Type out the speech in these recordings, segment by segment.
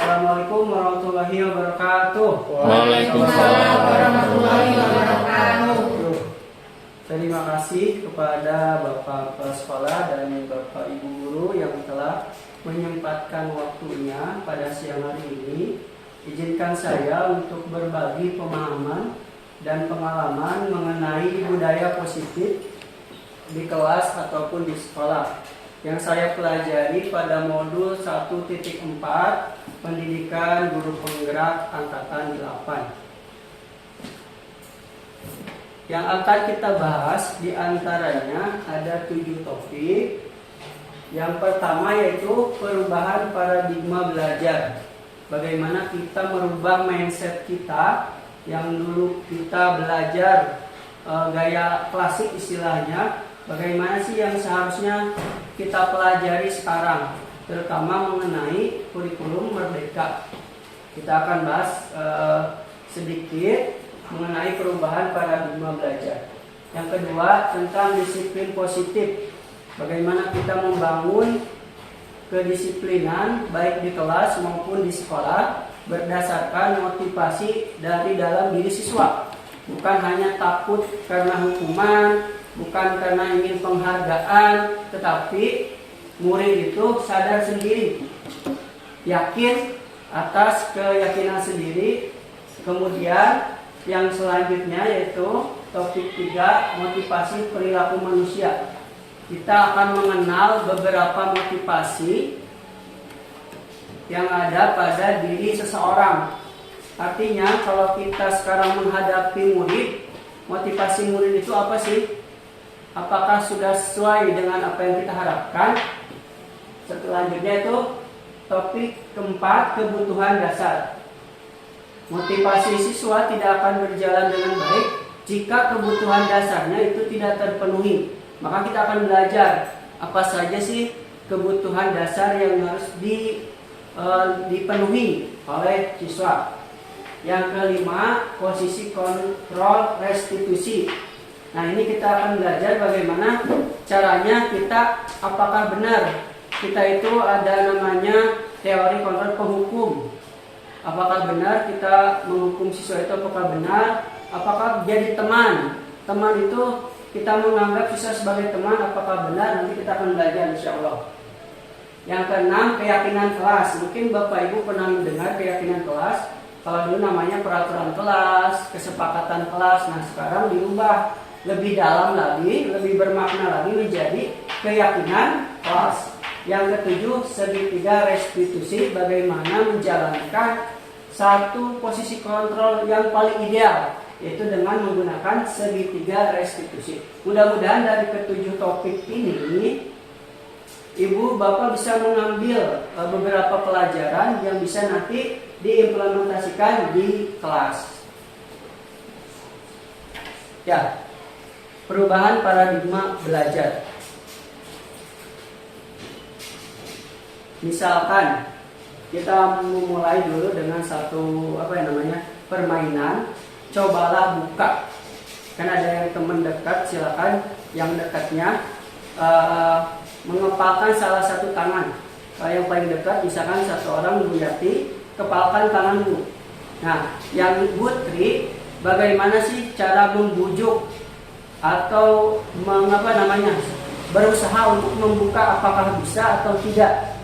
Assalamualaikum warahmatullahi wabarakatuh. Waalaikumsalam warahmatullahi wabarakatuh. Terima kasih kepada Bapak Kepala Sekolah dan Bapak Ibu Guru yang telah menyempatkan waktunya pada siang hari ini. Izinkan saya untuk berbagi pemahaman dan pengalaman mengenai budaya positif di kelas ataupun di sekolah yang saya pelajari pada modul 1.4 Pendidikan Guru Penggerak Angkatan 8. Yang akan kita bahas diantaranya ada 7 topik. Yang pertama yaitu perubahan paradigma belajar. Bagaimana kita merubah mindset kita yang dulu kita belajar gaya klasik istilahnya. Bagaimana sih yang seharusnya kita pelajari sekarang, terutama mengenai kurikulum merdeka. Kita akan bahas sedikit mengenai perubahan paradigma belajar. Yang kedua tentang disiplin positif. Bagaimana kita membangun kedisiplinan baik di kelas maupun di sekolah berdasarkan motivasi dari dalam diri siswa. Bukan hanya takut karena hukuman, bukan karena ingin penghargaan, tetapi murid itu sadar sendiri, yakin atas keyakinan sendiri. Kemudian yang selanjutnya yaitu topik 3, motivasi perilaku manusia. Kita akan mengenal beberapa motivasi yang ada pada diri seseorang. Artinya kalau kita sekarang menghadapi murid, motivasi murid itu apa sih? Apakah sudah sesuai dengan apa yang kita harapkan? Selanjutnya itu topik keempat, kebutuhan dasar. Motivasi siswa tidak akan berjalan dengan baik jika kebutuhan dasarnya itu tidak terpenuhi. Maka kita akan belajar apa saja sih kebutuhan dasar yang harus dipenuhi oleh siswa. Yang kelima, posisi kontrol restitusi. Nah, ini kita akan belajar bagaimana caranya kita, apakah benar kita itu ada namanya teori kontrol penghukum. Apakah benar kita menghukum siswa itu, apakah benar? Apakah jadi teman? Teman itu kita menganggap siswa sebagai teman, apakah benar? Nanti kita akan belajar insya Allah. Yang keenam, keyakinan kelas. Mungkin Bapak Ibu pernah mendengar keyakinan kelas. Kalau dulu namanya peraturan kelas, kesepakatan kelas. Nah, sekarang diubah lebih dalam lagi, lebih bermakna lagi menjadi keyakinan kelas. Yang ketujuh, segitiga restitusi. Bagaimana menjalankan satu posisi kontrol yang paling ideal, yaitu dengan menggunakan segitiga restitusi. Mudah-mudahan dari ketujuh topik ini Ibu Bapak bisa mengambil beberapa pelajaran yang bisa nanti diimplementasikan di kelas. Ya, perubahan paradigma belajar. Misalkan kita memulai dulu dengan satu permainan. Cobalah buka. Kan ada yang teman dekat, silakan yang dekatnya mengepalkan salah satu tangan. Yang paling dekat misalkan satu orang Bu Yati, kepalkan tanganmu. Nah, yang Bu Tri, bagaimana sih cara membujuk atau berusaha untuk membuka, apakah bisa atau tidak?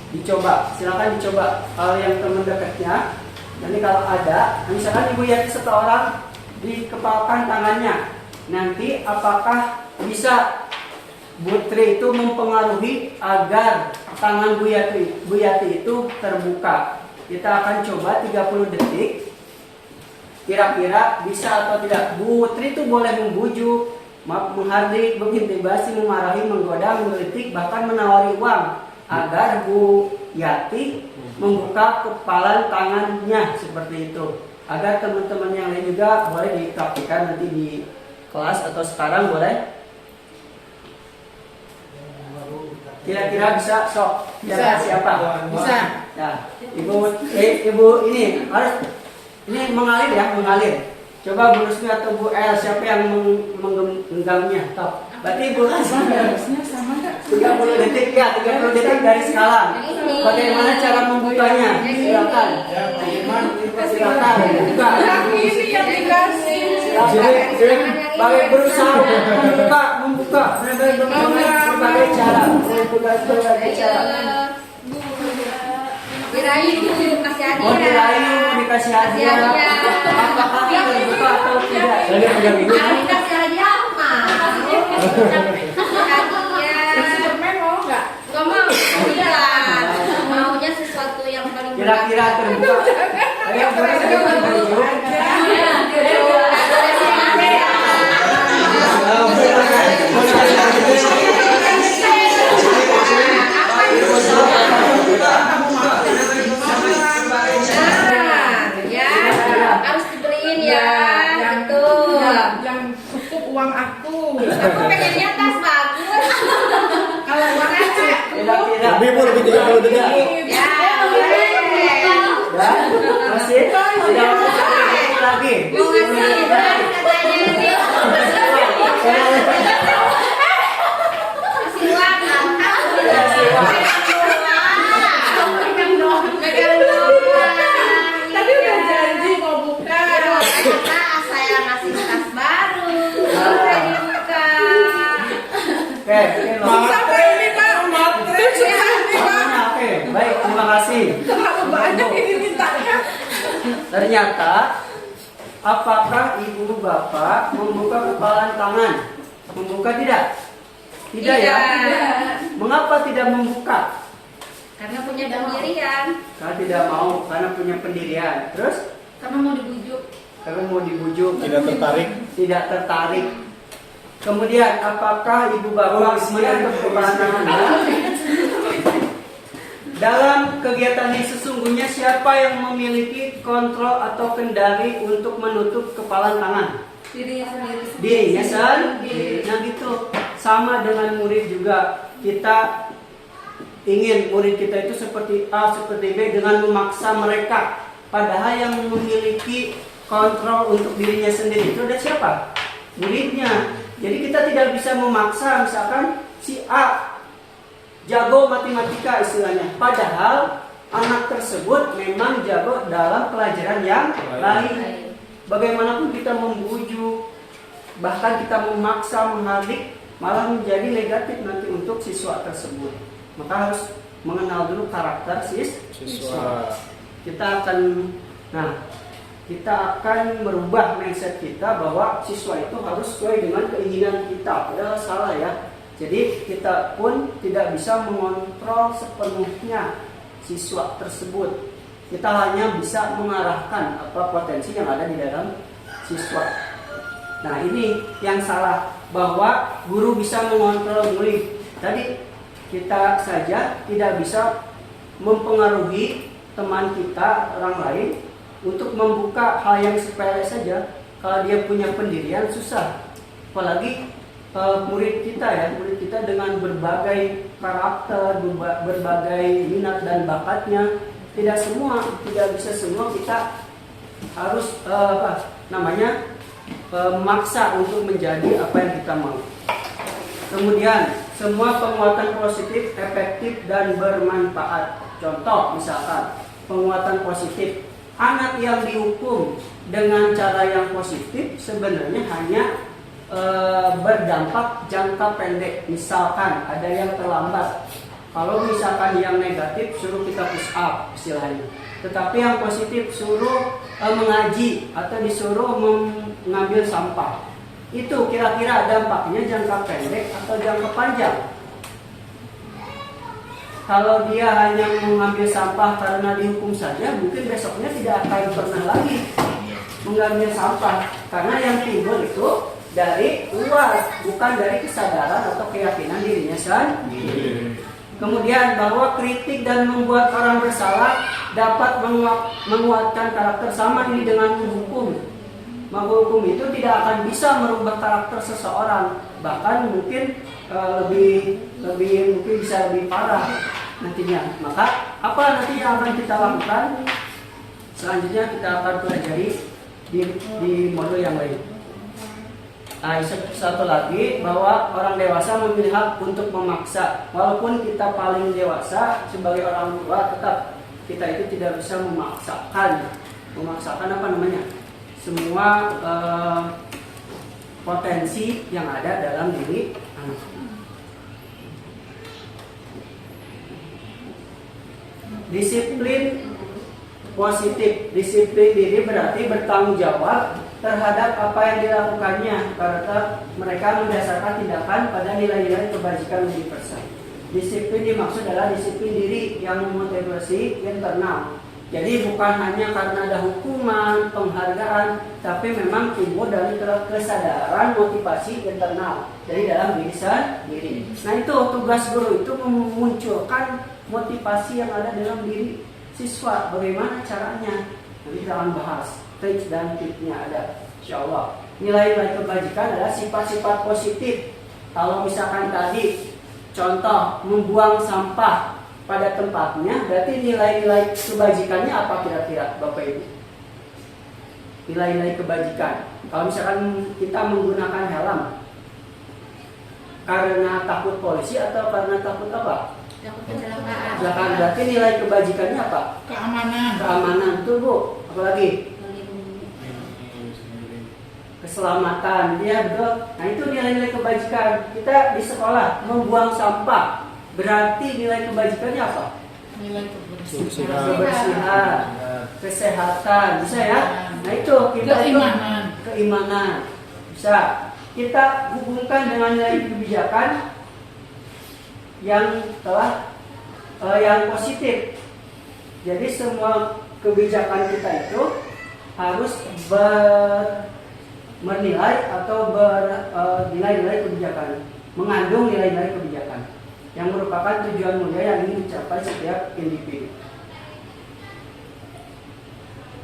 Dicoba, silakan dicoba. Kalau yang teman dekatnya, nanti kalau ada, misalkan Ibu Yati satu orang dikepalkan tangannya, nanti apakah bisa Bu Tri itu mempengaruhi agar tangan Bu Yati itu terbuka? Kita akan coba 30 detik. Kira-kira bisa atau tidak? Bu Tri itu boleh membujuk, menghardik, mengintimidasi, memarahi, menggoda, mengkritik, bahkan menawari uang agar Bu Yati membuka kepalan tangannya seperti itu. Agar teman-teman yang lain juga boleh dipraktikkan nanti di kelas atau sekarang boleh. Kira-kira bisa sok? Bisa. Siapa? Bisa. Ya, Ibu ini harus ini mengalir ya, mengalir. Coba Bu Rusmi atau Bu El, siapa yang menggenggamnya? Top. Berarti Bu Rusmi Harusnya sama nggak? 30 detik ya, 30 detik dari sekarang. Bagaimana cara membukanya? Silakan. Silakan. Buka. Ini yang dikasih. Bagai berusaha membuka berbagai cara. Berbagai cara. Dirayu kasih Mau hadiah. dirayu, dikasih hadiah. Apakah terbuka atau tidak? Saya pegang ini. Kasih hadiah apa? Hadiah. Superman mau nggak? Gak mau. Iya lah. Maunya sesuatu yang paling Kira-kira terbuka. Ayo berbuka. Harus dibeliin ya. Gitu. Yang cukup uang aku. Aku pengennya tas bagus. Kalau uang aku Kira-kira. Lebih Bu, lebih 30 detik. Ya, boleh. Ya, masih ada lagi. Mau ngasih beras katanya ini. Kasih uang. Megang doang. tadi udah janji mau buka. Kata saya ngasih tas baru. Udah dibuka. Oke, Sampai ini Pak. Susah nih Pak. Oke, baik, terima kasih. Terlalu banyak ini mintanya. Ternyata, apakah ibu bapak membuka kepalan tangan? Membuka tidak? Tidak ya? Mengapa tidak membuka? Karena punya pendirian. Karena tidak mau, karena punya pendirian. Terus, Karena mau dibujuk. karena mau dibujuk, Tidak tertarik. tidak tertarik. Kemudian, apakah ibu bapak menutup kepalan tangannya? Dalam kegiatan ini sesungguhnya siapa yang memiliki kontrol atau kendali untuk menutup kepalan tangan? Dirinya sendiri. Dirinya sendiri. Nah gitu. Sama dengan murid juga. Kita ingin murid kita itu seperti A, seperti B dengan memaksa mereka. Padahal yang memiliki kontrol untuk dirinya sendiri itu ada siapa? Muridnya. Jadi kita tidak bisa memaksa misalkan si A jago matematika istilahnya. Padahal anak tersebut memang jago dalam pelajaran yang lain. Bagaimanapun kita membujuk, bahkan kita memaksa, menghardik, malah menjadi negatif nanti untuk siswa tersebut. Maka harus mengenal dulu karakter siswa. Kita akan merubah mindset kita bahwa siswa itu harus sesuai dengan keinginan kita. Padahal salah ya. Jadi kita pun tidak bisa mengontrol sepenuhnya siswa tersebut. Kita hanya bisa mengarahkan apa potensi yang ada di dalam siswa. Nah ini yang salah, bahwa guru bisa mengontrol murid. Tadi kita saja tidak bisa mempengaruhi teman kita, orang lain untuk membuka hal yang sepele saja. Kalau dia punya pendirian susah. Apalagi murid kita dengan berbagai karakter, berbagai minat dan bakatnya, tidak bisa semua kita harus memaksa untuk menjadi apa yang kita mau. Kemudian semua penguatan positif efektif dan bermanfaat. Contoh misalkan penguatan positif, anak yang dihukum dengan cara yang positif sebenarnya hanya berdampak jangka pendek. Misalkan ada yang terlambat, kalau misalkan yang negatif suruh kita push up istilahnya, tetapi yang positif suruh mengaji atau disuruh mengambil sampah. Itu kira-kira dampaknya jangka pendek atau jangka panjang. Kalau dia hanya mengambil sampah karena dihukum saja, mungkin besoknya tidak akan pernah lagi mengambil sampah, karena yang timbul itu dari luar, bukan dari kesadaran atau keyakinan dirinya sendiri. Kemudian bahwa kritik dan membuat orang bersalah dapat menguatkan karakter. Sama ini dengan menghukum. Menghukum itu tidak akan bisa merubah karakter seseorang, bahkan mungkin mungkin bisa lebih parah nantinya. Maka apa nanti yang akan kita lakukan? Selanjutnya kita akan pelajari di modul yang lain. Nah, satu lagi bahwa orang dewasa memiliki hak untuk memaksa. Walaupun kita paling dewasa sebagai orang tua, tetap kita itu tidak bisa memaksakan apa namanya, semua potensi yang ada dalam diri anak. Disiplin positif, disiplin diri berarti bertanggung jawab terhadap apa yang dilakukannya, karena mereka mendasarkan tindakan pada nilai-nilai kebajikan universal. Disiplin dimaksud adalah disiplin diri yang memotivasi internal. Jadi bukan hanya karena ada hukuman, penghargaan, tapi memang timbul dari kesadaran motivasi internal dari dalam diri sendiri. Nah, itu tugas guru itu memunculkan motivasi yang ada dalam diri siswa. Bagaimana caranya? Nanti kita akan bahas trik dan tipsnya ada, insya Allah. Nilai-nilai kebajikan adalah sifat-sifat positif. Kalau misalkan tadi contoh membuang sampah pada tempatnya, berarti nilai-nilai kebajikannya apa kira-kira Bapak Ibu? Nilai-nilai kebajikan. Kalau misalkan kita menggunakan helm karena takut polisi atau karena takut apa? Takut kecelakaan. Kecelakaan. Berarti nilai kebajikannya apa? Keamanan. Keamanan. Tuh Bu, apalagi? Keselamatan, ya betul. Nah, itu nilai-nilai kebajikan. Kita di sekolah membuang sampah, berarti nilai kebajikannya apa? Nilai kebersihan. Kebersihan, kesehatan, bisa ya? Nah, itu kita keimanan. Bisa. Kita hubungkan dengan nilai kebijakan yang telah yang positif. Jadi semua kebijakan kita itu harus menilai atau nilai-nilai kebijakan, mengandung nilai-nilai kebijakan yang merupakan tujuan mulia yang ingin dicapai setiap individu.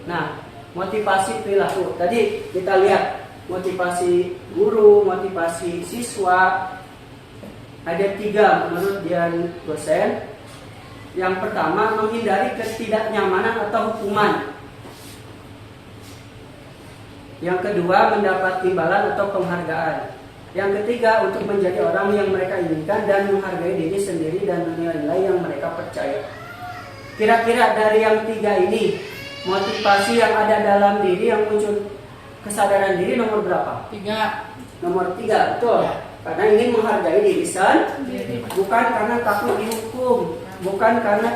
Nah, motivasi perilaku tadi kita lihat motivasi guru, motivasi siswa ada 3 menurut Dian dosen. Yang pertama, menghindari ketidaknyamanan atau hukuman. Yang kedua, mendapat imbalan atau penghargaan. Yang ketiga, untuk menjadi orang yang mereka inginkan dan menghargai diri sendiri dan nilai-nilai yang mereka percaya. Kira-kira dari yang 3 ini, motivasi yang ada dalam diri yang muncul kesadaran diri nomor berapa? 3. Nomor 3, betul. Karena ingin menghargai diri sendiri, bukan karena takut dihukum, bukan karena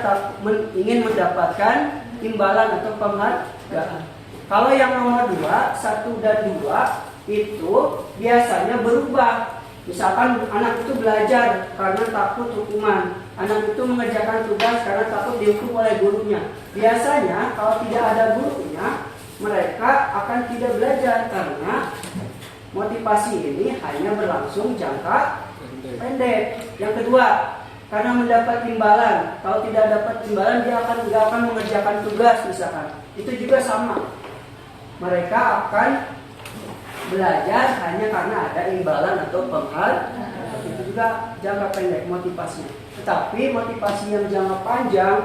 ingin mendapatkan imbalan atau penghargaan. Kalau yang nomor 2, 1 dan 2 itu biasanya berubah. Misalkan anak itu belajar karena takut hukuman, anak itu mengerjakan tugas karena takut dihukum oleh gurunya. Biasanya kalau tidak ada gurunya, mereka akan tidak belajar karena motivasi ini hanya berlangsung jangka pendek. Yang kedua, karena mendapat imbalan. Kalau tidak dapat imbalan, dia tidak akan mengerjakan tugas misalkan. Itu juga sama. Mereka akan belajar hanya karena ada imbalan atau penghargaan. Itu juga jangka pendek motivasinya. Tetapi motivasi yang jangka panjang,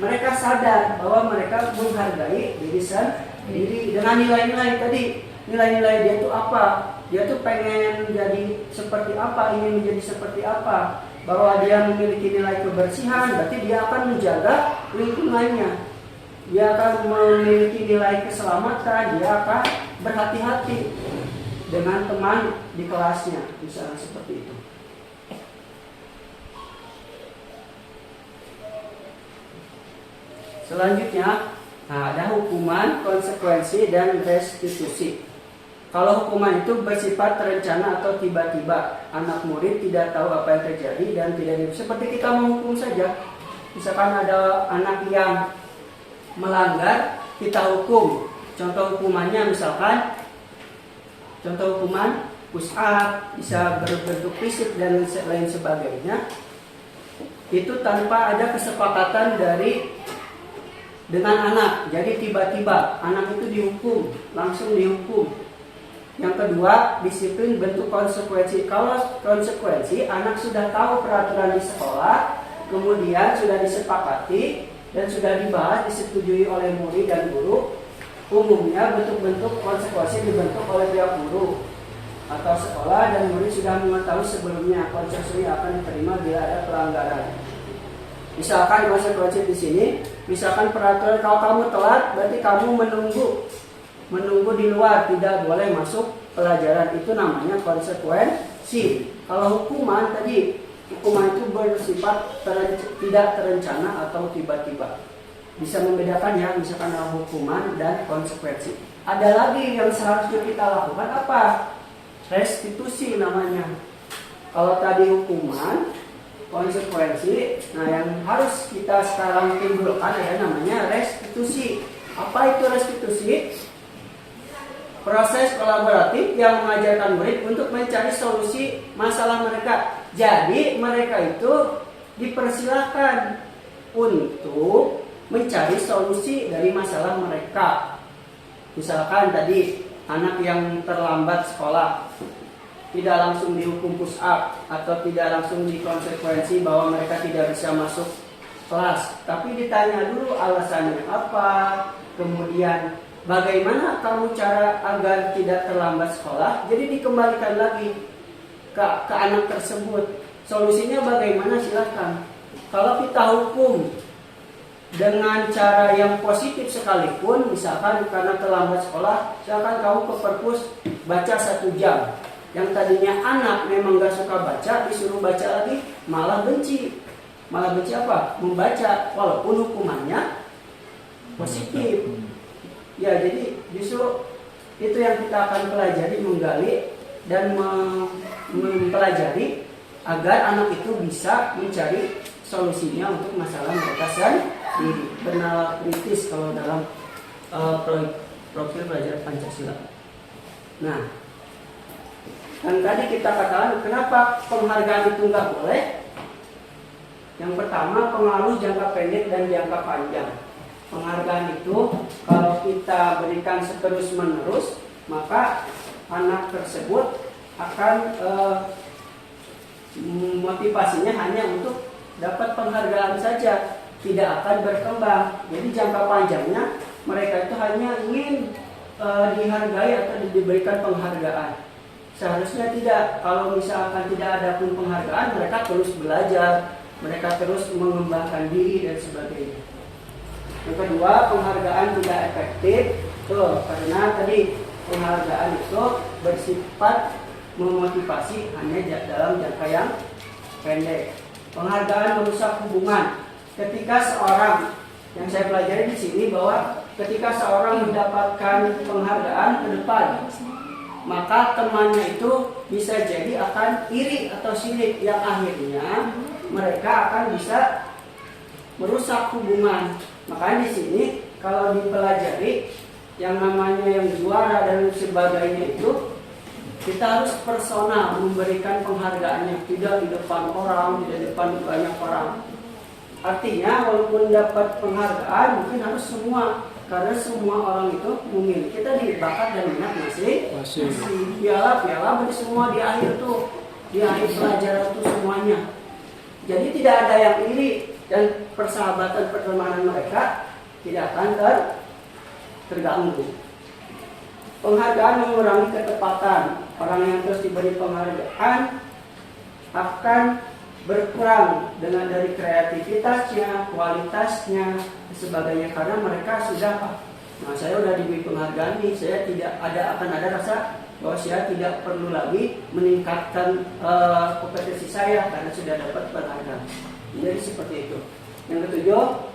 mereka sadar bahwa mereka menghargai diri sendiri dengan nilai-nilai tadi. Nilai-nilai dia itu apa? Dia tuh pengen jadi seperti apa, ingin menjadi seperti apa. Bahwa dia memiliki nilai kebersihan, berarti dia akan menjaga lingkungannya. Dia akan memiliki nilai keselamatan, dia akan berhati-hati dengan teman di kelasnya, misalnya seperti itu. Selanjutnya, ada hukuman, konsekuensi, dan restitusi. Kalau hukuman itu bersifat terencana atau tiba-tiba, anak murid tidak tahu apa yang terjadi dan tidak seperti kita menghukum saja. Misalkan ada anak yang melanggar, kita hukum. Contoh hukumannya misalkan, contoh hukuman push up, bisa berbentuk fisik dan lain sebagainya. Itu tanpa ada kesepakatan dengan anak. Jadi tiba-tiba anak itu dihukum, langsung dihukum. Yang kedua, disiplin bentuk konsekuensi. Kalau konsekuensi, anak sudah tahu peraturan di sekolah, kemudian sudah disepakati dan sudah dibahas, disetujui oleh murid dan guru, umumnya bentuk-bentuk konsekuensi dibentuk oleh pihak guru atau sekolah dan murid sudah mengetahui sebelumnya konsekuensi akan diterima bila ada pelanggaran. Misalkan konsekuensi di sini, misalkan peraturan kalau kamu telat, berarti kamu menunggu di luar, tidak boleh masuk pelajaran, itu namanya konsekuensi. Kalau hukuman tadi, hukuman itu bersifat tidak terencana atau tiba-tiba. Bisa membedakan ya, misalkan dalam hukuman dan konsekuensi. Ada lagi yang seharusnya kita lakukan apa? Restitusi namanya. Kalau tadi hukuman, konsekuensi, nah yang harus kita sekarang timbulkan ya namanya restitusi. Apa itu restitusi? Proses kolaboratif yang mengajarkan murid untuk mencari solusi masalah mereka. Jadi mereka itu dipersilakan untuk mencari solusi dari masalah mereka. Misalkan tadi anak yang terlambat sekolah tidak langsung dihukum push up atau tidak langsung dikonsekuensi bahwa mereka tidak bisa masuk kelas, tapi ditanya dulu alasannya apa, kemudian bagaimana kamu cara agar tidak terlambat sekolah, jadi dikembalikan lagi ke anak tersebut. Solusinya bagaimana, silahkan. Kalau kita hukum dengan cara yang positif sekalipun, misalkan karena terlambat sekolah, silakan kamu ke perpus baca 1 jam. Yang tadinya anak memang gak suka baca, disuruh baca lagi, malah benci. Malah benci apa? Membaca, walaupun hukumannya positif. Ya, jadi justru itu yang kita akan pelajari, menggali dan mempelajari agar anak itu bisa mencari solusinya untuk masalah mereka sendiri. Bernalar kritis kalau dalam profil pelajaran Pancasila. Nah, dan tadi kita katakan kenapa penghargaan itu nggak boleh. Yang pertama, pengaruh jangka pendek dan jangka panjang. Penghargaan itu kalau kita berikan terus menerus, maka anak tersebut akan motivasinya hanya untuk dapat penghargaan saja, tidak akan berkembang. Jadi jangka panjangnya mereka itu hanya ingin dihargai atau diberikan penghargaan. Seharusnya tidak. Kalau misalkan tidak ada pun penghargaan, mereka terus belajar, mereka terus mengembangkan diri dan sebagainya. Yang kedua, penghargaan tidak efektif. Karena tadi penghargaan itu bersifat memotivasi hanya dalam jangka yang pendek. Penghargaan merusak hubungan. Ketika seorang, yang saya pelajari di sini bahwa ketika seorang mendapatkan penghargaan ke depan, maka temannya itu bisa jadi akan iri atau sirik, yang akhirnya mereka akan bisa merusak hubungan. Makanya di sini kalau dipelajari yang namanya yang juara dan sebagainya itu, kita harus personal memberikan penghargaannya, tidak di depan orang, tidak di depan banyak orang. Artinya walaupun dapat penghargaan mungkin harus semua, karena semua orang itu memiliki tadi bakat dan minat masing-masing. Piala bagi semua di akhir tuh, di akhir pelajaran tuh semuanya. Jadi tidak ada yang iri dan persahabatan pertemanan mereka tidak akan terganggu. Penghargaan mengurangi ketepatan. Orang yang terus diberi penghargaan akan berkurang dengan dari kreativitasnya, kualitasnya, dan sebagainya, karena mereka sudah, saya sudah diberi penghargaan nih, saya tidak akan ada rasa bahwa saya tidak perlu lagi meningkatkan kompetensi saya karena sudah dapat penghargaan. Jadi seperti itu. Yang ketujuh,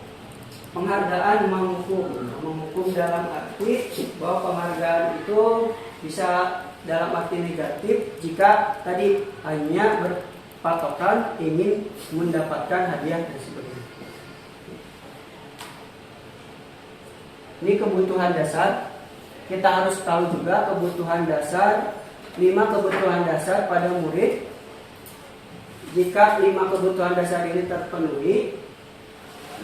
penghargaan menghukum dalam arti bahwa penghargaan itu bisa dalam arti negatif jika tadi hanya berpatokan ingin mendapatkan hadiah dan sebagainya. Ini kebutuhan dasar. Kita harus tahu juga kebutuhan dasar, 5 kebutuhan dasar pada murid. Jika 5 kebutuhan dasar ini terpenuhi,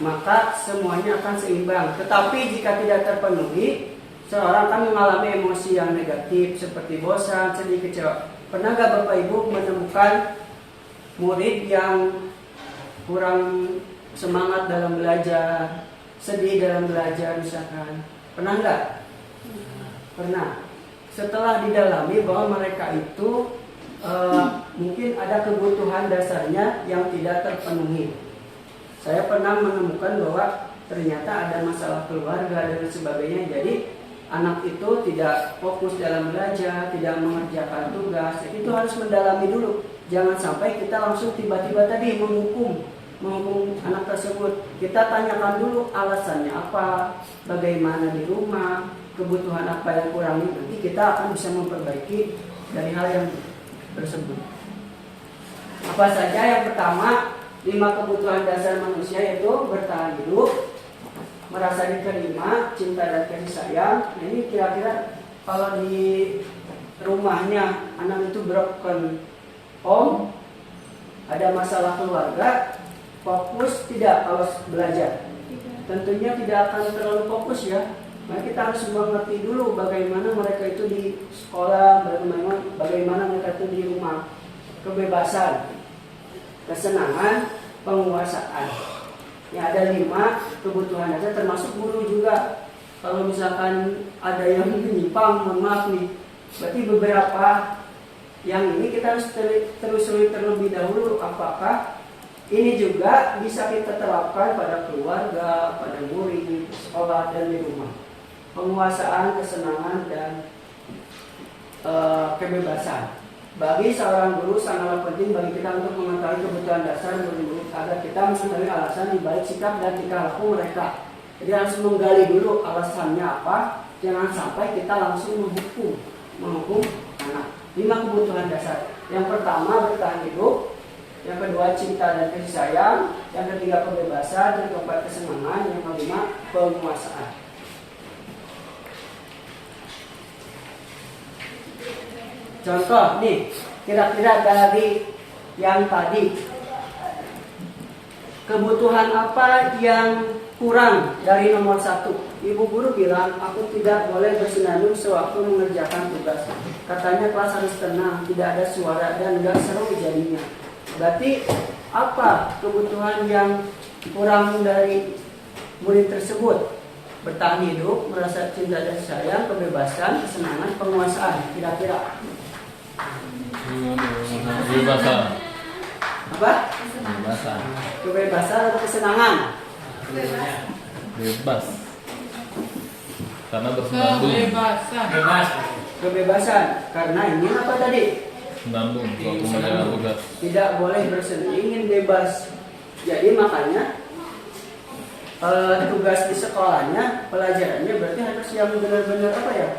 maka semuanya akan seimbang. Tetapi jika tidak terpenuhi, seorang akan mengalami emosi yang negatif seperti bosan, sedih, kecewa. Pernah gak Bapak Ibu menemukan murid yang kurang semangat dalam belajar, sedih dalam belajar misalkan? Pernah gak? Pernah. Setelah didalami bahwa mereka itu mungkin ada kebutuhan dasarnya yang tidak terpenuhi. Saya pernah menemukan bahwa ternyata ada masalah keluarga dan sebagainya. Jadi anak itu tidak fokus dalam belajar, tidak mengerjakan tugas. Jadi itu harus mendalami dulu. Jangan sampai kita langsung tiba-tiba tadi menghukum anak tersebut. Kita tanyakan dulu alasannya apa, bagaimana di rumah, kebutuhan apa yang kurang. Nanti kita akan bisa memperbaiki dari hal yang tersebut. Apa saja? Yang pertama, 5 kebutuhan dasar manusia yaitu bertahan hidup, merasa diterima, cinta dan kasih sayang. Nah, ini kira-kira kalau di rumahnya anak itu broken home, ada masalah keluarga, fokus tidak kalau belajar? Tentunya tidak akan terlalu fokus ya. Nah, kita harus mengerti dulu bagaimana mereka itu di sekolah, bagaimana mereka itu di rumah. Kebebasan, kesenangan, penguasaan. Ya, ada 5 kebutuhan dasar termasuk guru juga. Kalau misalkan ada yang menyimpang, mohon maaf nih. Berarti beberapa yang ini kita harus telusuri terlebih dahulu apakah ini juga bisa kita terapkan pada keluarga, pada murid, sekolah dan di rumah. Penguasaan, kesenangan dan kebebasan. Bagi seorang guru sangatlah penting bagi kita untuk mengetahui kebutuhan dasar murid-murid agar kita mengetahui alasan di balik sikap dan tingkah laku mereka. Jadi harus menggali dulu alasannya apa, jangan sampai kita langsung menghukum anak. 5 kebutuhan dasar. Yang pertama bertahan hidup, yang kedua cinta dan kasih sayang, yang ketiga kebebasan, yang keempat kesenangan, yang kelima penguasaan. Contoh nih, kira-kira dari yang tadi, kebutuhan apa yang kurang dari nomor 1? Ibu guru bilang, aku tidak boleh bersenandung sewaktu mengerjakan tugas. Katanya kelas harus tenang, tidak ada suara dan gak seru jadinya. Berarti apa kebutuhan yang kurang dari murid tersebut? Bertahan hidup, merasa cinta dan sayang, kebebasan, kesenangan, penguasaan. Kira-kira Kebebasan. apa? Kebebasan. Kebebasan atau kesenangan? Bebas. Karena bersenandung. Kebebasan. Karena ini apa tadi? Senandung waktu menjalankan tugas. Tidak boleh bersenandung, ingin bebas. Jadi makanya tugas di sekolahnya, pelajarannya berarti harus yang benar-benar apa ya?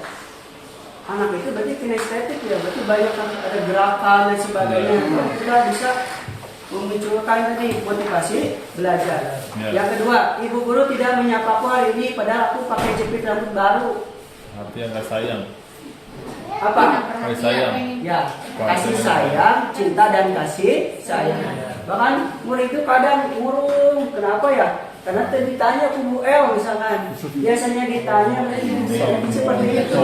Anak itu berarti kinestetik ya, berarti banyak ada gerakan dan sebagainya. Kita bisa memunculkan tadi motivasi belajar. Ya. Yang kedua, ibu guru tidak menyapa aku hari ini, padahal aku pakai jepit rambut baru. Artinya nggak sayang. Apa? Kasih sayang. Ya, kasih sayang, cinta dan kasih sayang. Bahkan murid itu kadang murung, kenapa ya? Karena tadi ditanya ke Bu El misalkan, biasanya ditanya seperti itu.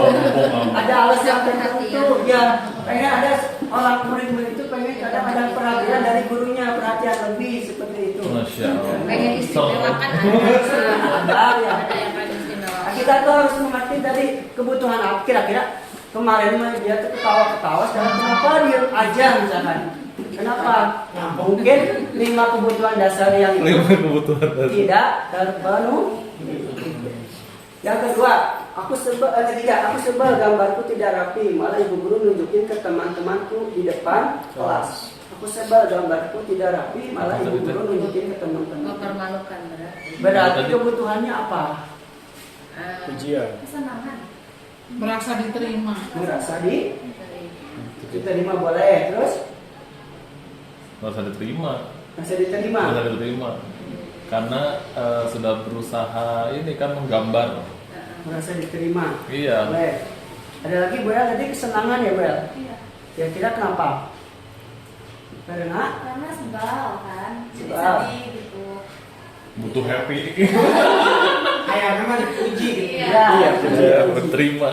Ada alasan tertentu, ya pengen ada orang murid-murid itu pengen kadang ada perhatian dari gurunya, perhatian lebih seperti itu. Masya Allah. Pengen istimewakan Ada ya. ada yang pengen istimewa. Nah, kita tuh harus mengerti tadi kebutuhan apa. Kira-kira kemarin mah dia tuh ketawa-ketawa, sekarang kenapa dia aja misalkan? Kenapa? Mungkin 5 kebutuhan dasar yang tidak terpenuhi. Yang kedua, ketiga, aku sebel gambarku tidak rapi, malah ibu guru nunjukin ke teman-temanku di depan kelas. Aku sebel gambarku tidak rapi, malah ibu guru nunjukin ke teman-teman. Mempermalukan Berarti kebutuhannya apa? Pujian. Kesenangan. Merasa diterima. Merasa diterima boleh, terus Merasa diterima. merasa diterima. Merasa diterima. Karena sudah berusaha ini kan menggambar. Merasa diterima. Iya. Boleh. Ada lagi Bu El, tadi kesenangan ya Bu El? Iya. Kira-kira kenapa? Karena sebal kan. Jadi Sebal. sedih gitu. Butuh happy. Kayak memang dipuji gitu. Iya. Iya, berterima.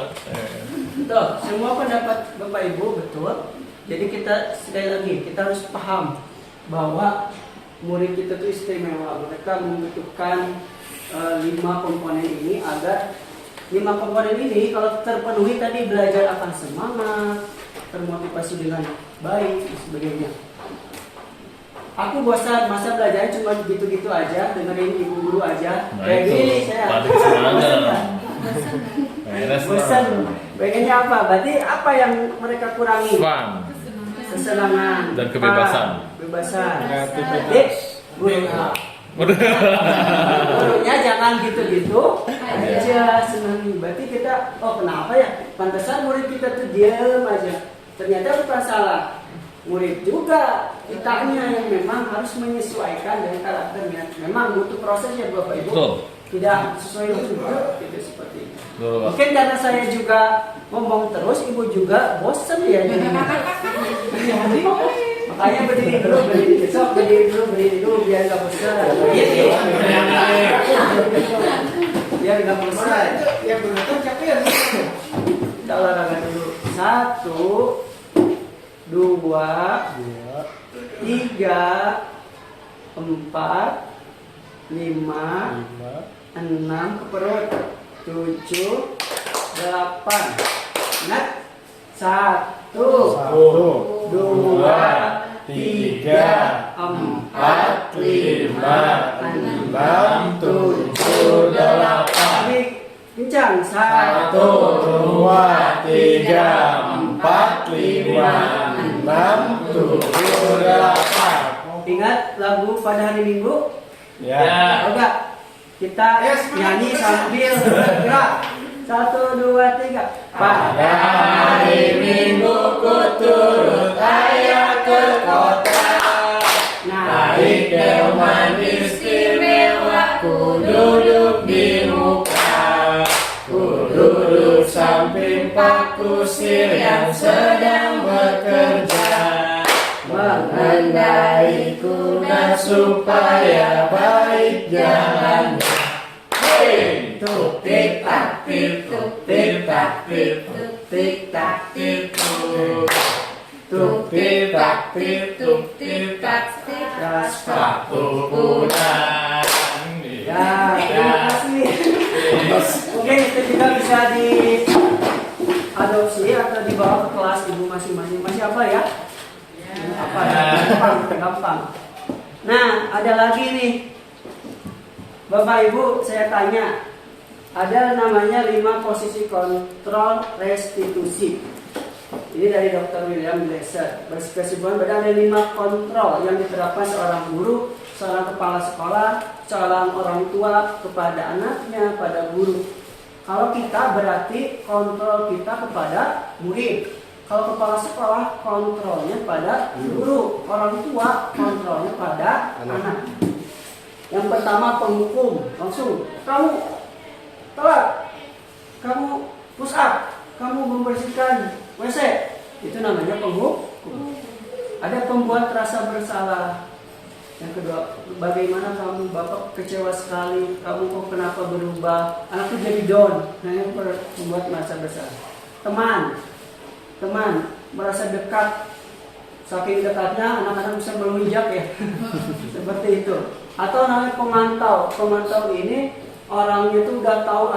Betul, semua pendapat Bapak Ibu betul. Jadi kita sekali lagi kita harus paham bahwa murid kita itu istimewa. Mereka membutuhkan 5 komponen ini agar 5 komponen ini kalau terpenuhi tadi belajar akan semangat, termotivasi dengan baik dan sebagainya. Aku bosan masa belajarnya cuma gitu-gitu aja, dengerin ibu guru aja. Nah Kayak itu, gini saya. tadi semangat. Beres Bosan. Pengennya apa? Berarti apa yang mereka kurangi? Fun. Kesenangan Dan kebebasan. Kebebasan. Kreativitas. Jadi, gurunya jangan gitu-gitu aja, senangi. Berarti kita, oh kenapa ya? Pantesan murid kita tuh diam aja. Ternyata bukan salah murid juga, kitanya yang memang harus menyesuaikan dengan karakternya. Memang butuh prosesnya Bapak Ibu. Betul. Tidak sesuai juga, tidak seperti itu. Betul, Pak. Mungkin karena saya juga ngomong terus, ibu juga bosen ya jadi. Makanya berdiri dulu, besok berdiri dulu biar nggak bosan. Biar nggak bosan. Yang benar capek ya. Kita olahraga dulu. 1, 2, 3, 4, 5, 6 ke perut, 7, 8. Ingat? 1, 2, 3, 4, 5, 6, 7, 8. Lebih kencang. 1, 2, 3, 4, 5, 6, 7, 8. Ingat lagu pada hari Minggu? Ya. Oh enggak? Kita nyanyi sambil bergerak. 1, 2, 3. Pada hari Minggu ku turut ayah ke kota. Naik delman istimewa, ku duduk di muka. Ku duduk samping Pak Kusir yang sedang bekerja. Mengendai kuda supaya baik jalannya. Hei, tuk tik tak tik, tuk tik tak tik, tuk tik tak tik, tuk tik tak tik, tuk tik tak tik. Sepatu kuda. Ya, terima kasih. Mungkin itu juga bisa diadopsi atau dibawa ke kelas ibu masing-masing. Masih apa ya? Apa ya? Gampang. Nah, ada lagi nih. Bapak Ibu, saya tanya. Ada namanya 5 posisi kontrol restitusi. Ini dari Dr. William Glasser. Berkesimpulan pada ada 5 kontrol yang diterapkan seorang guru, seorang kepala sekolah, seorang orang tua kepada anaknya, pada guru. Kalau kita berarti kontrol kita kepada murid. Kalau kepala sekolah kontrolnya pada guru, orang tua kontrolnya pada anak. Yang pertama penghukum, langsung kamu telat, kamu push up, kamu membersihkan WC, itu namanya penghukum. Ada pembuat rasa bersalah. Yang kedua, bagaimana kamu bapak kecewa sekali, kamu kok kenapa berubah, anakku jadi down, nah yang membuat merasa bersalah. Teman merasa dekat, saking dekatnya anak-anak bisa melunjak ya, seperti itu. Atau namanya pemantau ini orangnya itu udah tahu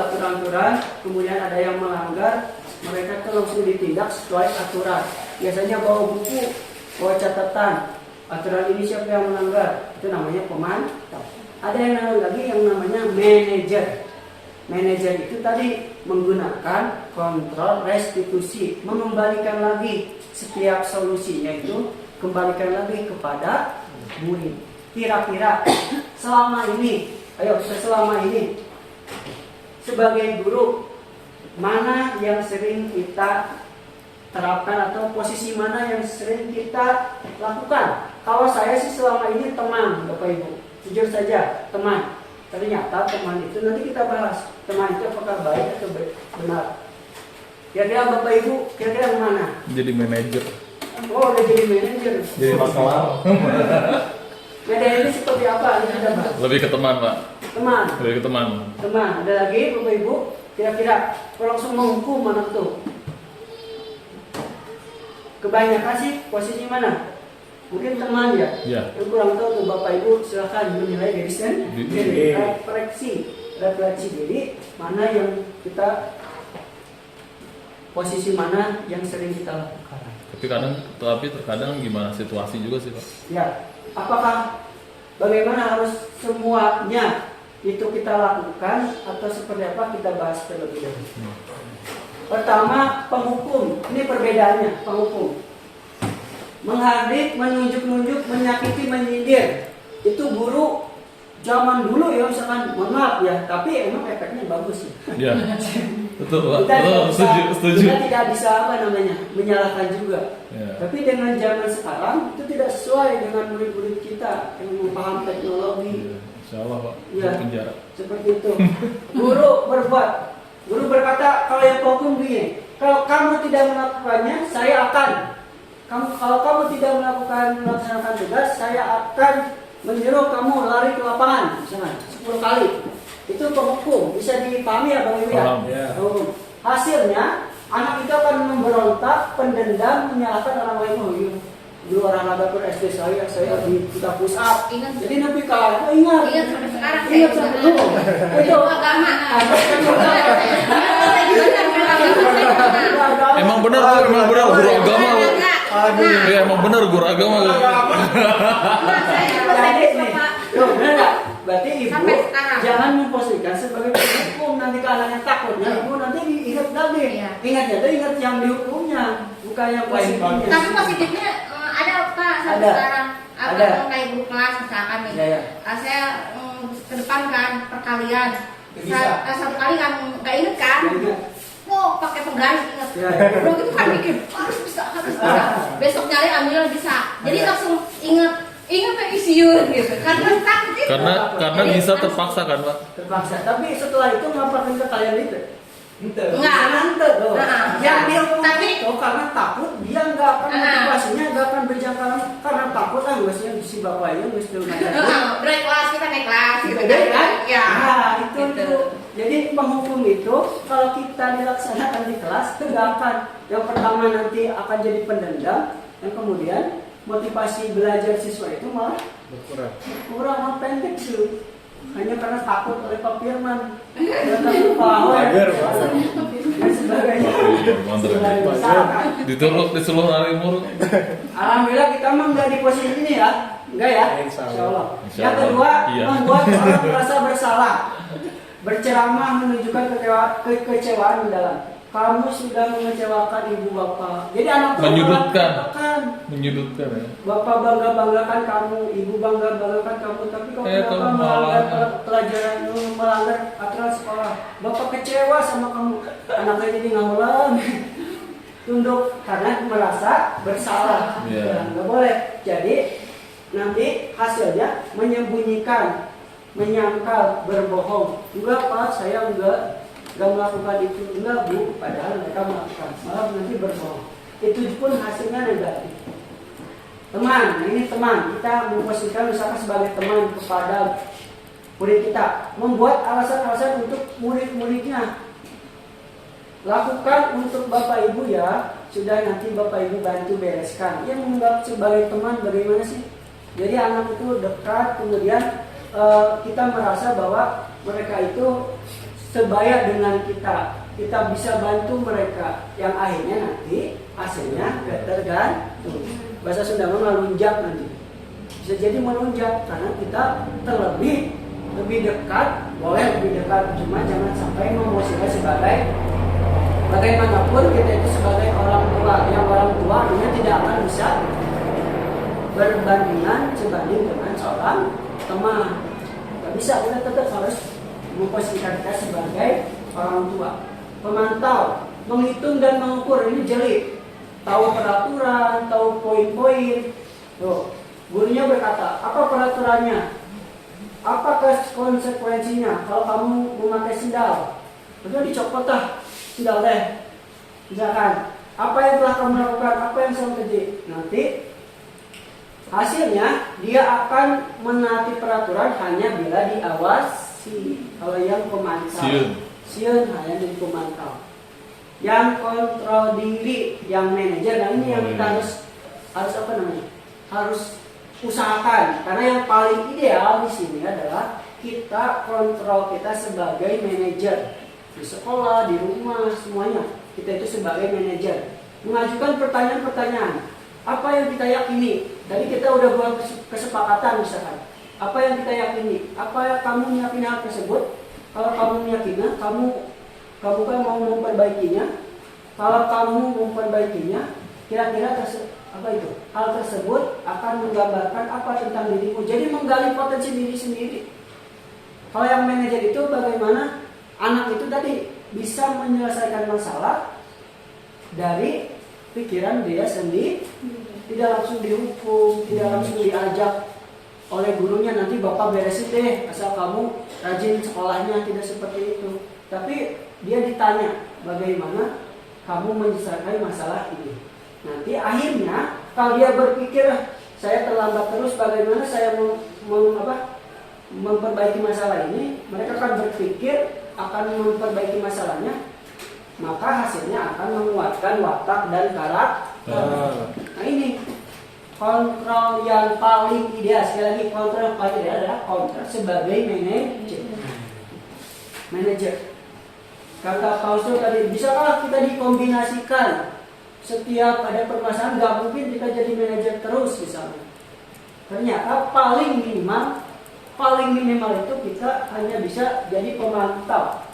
aturan-aturan, kemudian ada yang melanggar, mereka tuh langsung ditindak sesuai aturan. Biasanya bawa buku, bawa catatan, aturan ini siapa yang melanggar, itu namanya pemantau. Ada yang lagi yang namanya manajer. Manajer itu tadi menggunakan kontrol restitusi, mengembalikan lagi setiap solusinya itu kembalikan lagi kepada murid. Kira-kira selama ini sebagai guru mana yang sering kita terapkan atau posisi mana yang sering kita lakukan? Kalau saya sih selama ini teman, Bapak Ibu, jujur saja teman. Ternyata teman itu nanti kita bahas, teman itu apakah baik atau benar. Kira-kira Bapak Ibu, kira-kira yang mana? Jadi manajer. Oh, udah jadi manajer. Jadi masalah. Media ini seperti apa? Ini kita bahas. Lebih ke teman, Pak. Teman. Lebih ke teman. Teman. Ada lagi Bapak Ibu? Kira-kira kalau langsung menghukum anak tuh. Kebanyakan sih posisi mana? Mungkin teman ya, Ya. yang kurang tahu tuh Bapak Ibu silakan menilai dari sini. Jadi refleksi. Jadi mana yang kita posisi mana yang sering kita lakukan. Tapi terkadang gimana situasi juga sih Pak. Ya, apakah bagaimana harus semuanya itu kita lakukan atau seperti apa kita bahas terlebih dahulu. Pertama, penghukum. Ini perbedaannya, penghukum. Menghardik, menunjuk-nunjuk, menyakiti, menyindir. Itu guru zaman dulu ya, misalkan, mohon maaf ya, tapi emang efeknya bagus ya. Ya. Betul Pak. Kita tidak Betul, bisa, setuju. kita tidak bisa apa namanya, menyalahkan juga. Ya. Tapi dengan zaman sekarang itu tidak sesuai dengan murid-murid kita yang memahami teknologi. Iya, Insya Allah Pak. Ya. Di penjara. Seperti itu. Guru berbuat. Guru berkata, kalau yang hukum begini, kalau kamu tidak melakukannya, saya akan. Kalau kamu tidak melaksanakan tugas, saya akan menyuruh kamu lari ke lapangan, misalnya 10 kali. Itu penghukum, bisa dipahami ya Bang Iwi ya? Paham. Ya. Hasilnya, anak itu akan memberontak, pendendam, menyalahkan orang lain. Oh iya, dulu olahraga per SD saya kita push up. Ingat. Jadi nabi kalah, ingat. Ingat sampai sekarang Ingat saya sampai juga. dulu. Itu agama. Emang benar guru agama. Aduh. Iya emang benar guru agama. Benar nggak? Berarti ibu Sampai sekarang. jangan memposisikan sebagai penghukum, nanti ke anaknya takutnya ibu nanti diingat lagi. Iya. Ingatnya tuh ingat yang dihukumnya, bukan yang positifnya. Tapi positifnya ada Pak sampai Ada. sekarang. Apa Ada. kayak guru kelas misalkan nih. Ya, ya. Saya ke depan kan perkalian. Bisa. Satu kali kan nggak inget kan? Ya, ingat. Oh pakai penggaris inget. Ya, ya. Udah gitu kan mikir harus bisa. Besok nyari ambil bisa. Jadi Ada. langsung inget isiun gitu. Karena takut itu. Karena Jadi, bisa terpaksa kan Pak. Terpaksa. Tapi setelah itu ngapain ke kalian itu? Enggak. Ente loh. Nah, Yang dia tapi- itu karena takut dia nggak akan Nah. motivasinya nggak akan berjangka karena takut mestinya si bapaknya mesti ngajarin. Naik kelas kita naik kelas gitu Gitu kan? Ya. Nah, itu Gitu. tuh. Jadi penghukum itu kalau kita dilaksanakan di kelas itu nggak akan. Yang pertama nanti akan jadi pendendam, yang kemudian motivasi belajar siswa itu malah Berkurang. kurang pendek sih. Hanya karena takut oleh Pak Firman dan takut Pak Ahoy Mager, dan sebagainya. Sudah diusahakan. Disuruh lari mulu. Alhamdulillah kita mah nggak di posisi ini ya, enggak ya? Insya Allah. Insya Allah. Insya Yang Allah. kedua, Iya. membuat orang merasa bersalah, berceramah menunjukkan kekecewaan mendalam. Kamu sudah mengecewakan ibu bapak. Jadi anak itu Menyudutkan. mengatakan, Menyudutkan ya. bapak banggakan kamu, ibu banggakan kamu, tapi kamu Kamu kenapa malah- melanggar pelajaran, melanggar aturan sekolah? Bapak kecewa sama kamu. Anaknya jadi ngawulan, tunduk karena merasa bersalah. Iya. Ya, nggak boleh. Jadi nanti hasilnya menyembunyikan, menyangkal, berbohong. Enggak Pak, saya enggak melakukan itu. Enggak Bu, padahal mereka melakukan. Malah nanti berbohong. Itu pun hasilnya negatif. Teman, nah ini teman, kita memposisikan misalkan sebagai teman kepada murid kita, membuat alasan-alasan untuk murid-muridnya. Lakukan untuk Bapak Ibu ya, sudah nanti Bapak Ibu bantu bereskan. Yang menganggap sebagai teman bagaimana sih? Jadi anak itu dekat, kemudian kita merasa bahwa mereka itu sebaya dengan kita bisa bantu mereka, yang akhirnya nanti hasilnya tergantung. Bahasa Sunda melunjak nanti, bisa jadi melunjak karena kita lebih dekat, boleh lebih dekat, cuma jangan sampai memposisikan sebagai bagaimanapun kita itu sebagai orang tua, yang orang tua ini tidak akan bisa berbandingan sebanding dengan seorang teman. Gak bisa, kita tetap harus memposisikan kita sebagai orang tua. Pemantau, menghitung dan mengukur, ini jeli. Tahu peraturan, tahu poin-poin. Tuh, gurunya berkata, apa peraturannya? Apa konsekuensinya kalau kamu memakai sendal? Udah dicopot lah sendal deh. Misalkan, apa yang telah kamu lakukan, apa yang saya terjadi? Nanti hasilnya dia akan menaati peraturan hanya bila diawasi. Kalau yang pemantau, siun hanya jadi pemantau. Yang kontrol diri, yang manajer, nah ini yang kita harus apa namanya? harus usahakan, karena yang paling ideal di sini adalah kita kontrol kita sebagai manajer di sekolah, di rumah, semuanya kita itu sebagai manajer mengajukan pertanyaan-pertanyaan. Apa yang kita yakini? Tadi kita udah buat kesepakatan misalkan. Apa yang kita yakini? Apa yang kamu meyakini hal tersebut? Kalau kamu meyakini, kamu kan mau memperbaikinya. Kalau kamu memperbaikinya, kira-kira hal tersebut akan menggambarkan apa tentang dirimu. Jadi menggali potensi diri sendiri. Kalau yang manajer itu bagaimana anak itu tadi bisa menyelesaikan masalah dari pikiran dia sendiri, tidak langsung dihukum, tidak langsung diajak oleh gurunya, nanti bapak beresin deh asal kamu rajin sekolahnya, tidak seperti itu. Tapi dia ditanya bagaimana kamu menyelesaikan masalah ini. Nanti akhirnya kalau dia berpikir saya terlambat terus, bagaimana saya memperbaiki masalah ini, mereka akan berpikir akan memperbaiki masalahnya, maka hasilnya akan menguatkan watak dan karakter. Nah ini kontrol yang paling ideal. Sekali lagi, kontrol yang paling ideal adalah kontrol sebagai manajer. Kata Pausto tadi, bisakah kita dikombinasikan? Setiap ada permasalahan, nggak mungkin kita jadi manajer terus misalnya. Ternyata paling minimal itu kita hanya bisa jadi pemantau,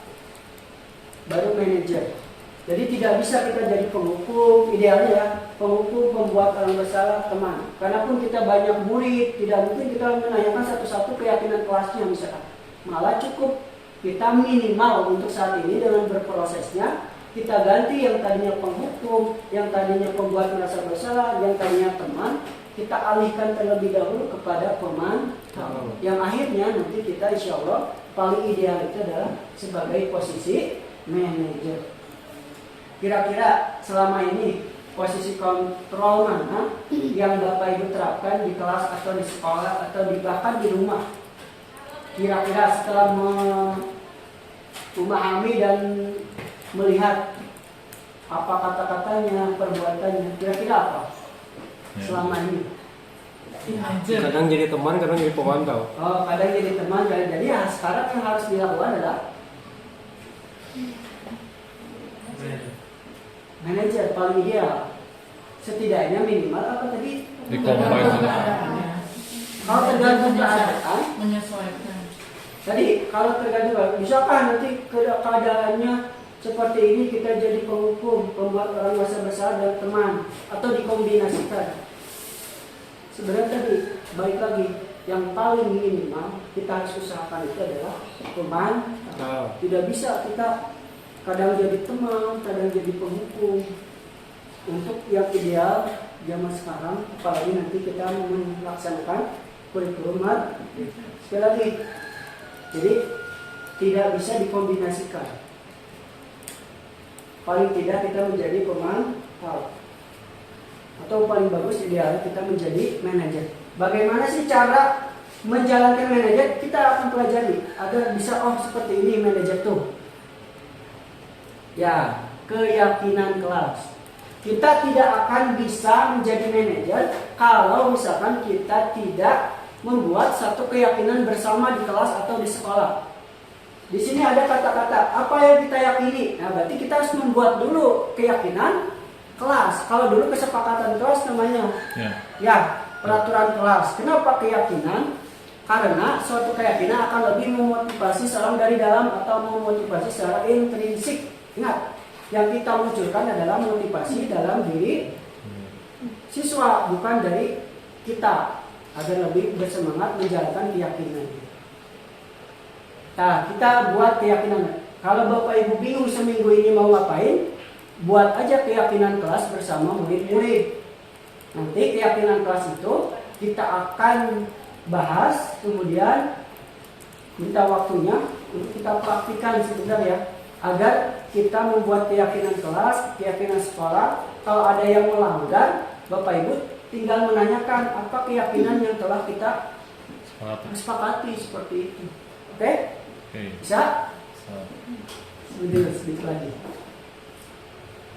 baru manajer. Jadi tidak bisa kita jadi penghukum, idealnya ya, penghukum, pembuat orang bersalah, teman. Karena pun kita banyak murid, tidak mungkin kita menanyakan satu-satu keyakinan kelasnya misalkan. Malah cukup kita minimal untuk saat ini dengan berprosesnya, kita ganti yang tadinya penghukum, yang tadinya pembuat merasa bersalah, yang tadinya teman, kita alihkan terlebih dahulu kepada pemantau. Yang akhirnya nanti kita insya Allah paling ideal itu adalah sebagai posisi manajer. Kira-kira selama ini posisi kontrol mana yang Bapak Ibu terapkan di kelas atau di sekolah atau bahkan di rumah? Kira-kira setelah memahami dan melihat apa kata-katanya, perbuatannya, kira-kira apa selama ini? Kadang jadi teman, kadang jadi pemantau. Oh, kadang jadi teman, jadi ya sekarang yang harus dilakukan adalah manajer paling ideal. Setidaknya minimal apa tadi? Kalau tergantung keadaan, menyesuaikan. tadi kalau tergantung, bisakah nanti keadaannya seperti ini kita jadi penghukum, pembuat orang merasa bersalah dan teman, atau dikombinasikan? Sebenarnya tadi baik lagi, yang paling minimal kita harus usahakan itu adalah pemantau. Tidak bisa kita kadang jadi teman, kadang jadi penghukum. Untuk yang ideal zaman sekarang, apalagi nanti kita melaksanakan kurikulum sekali lagi, jadi tidak bisa dikombinasikan. Paling tidak kita menjadi pemantau, atau paling bagus idealnya kita menjadi manajer. Bagaimana sih cara menjalankan manajer? Kita akan pelajari agar bisa seperti ini manajer tuh. Ya, keyakinan kelas. Kita tidak akan bisa menjadi manajer kalau misalkan kita tidak membuat satu keyakinan bersama di kelas atau di sekolah. Di sini ada kata-kata apa yang kita yakini. Nah, berarti kita harus membuat dulu keyakinan kelas. Kalau dulu kesepakatan kelas namanya ya peraturan kelas. Kenapa keyakinan? Karena suatu keyakinan akan lebih memotivasi seorang dari dalam atau memotivasi secara intrinsik. Ingat, yang kita munculkan adalah motivasi dalam diri siswa, bukan dari kita, agar lebih bersemangat menjalankan keyakinan. Nah, kita buat keyakinan. Kalau Bapak Ibu bingung seminggu ini mau ngapain, buat aja keyakinan kelas bersama murid-murid. Nanti keyakinan kelas itu kita akan bahas, kemudian minta waktunya untuk kita praktikan sebentar ya, agar kita membuat keyakinan kelas, keyakinan sekolah. Kalau ada yang melanggar, Bapak Ibu tinggal menanyakan apa keyakinan yang telah kita sepakati seperti itu. Oke? Bisa? Sedikit lagi.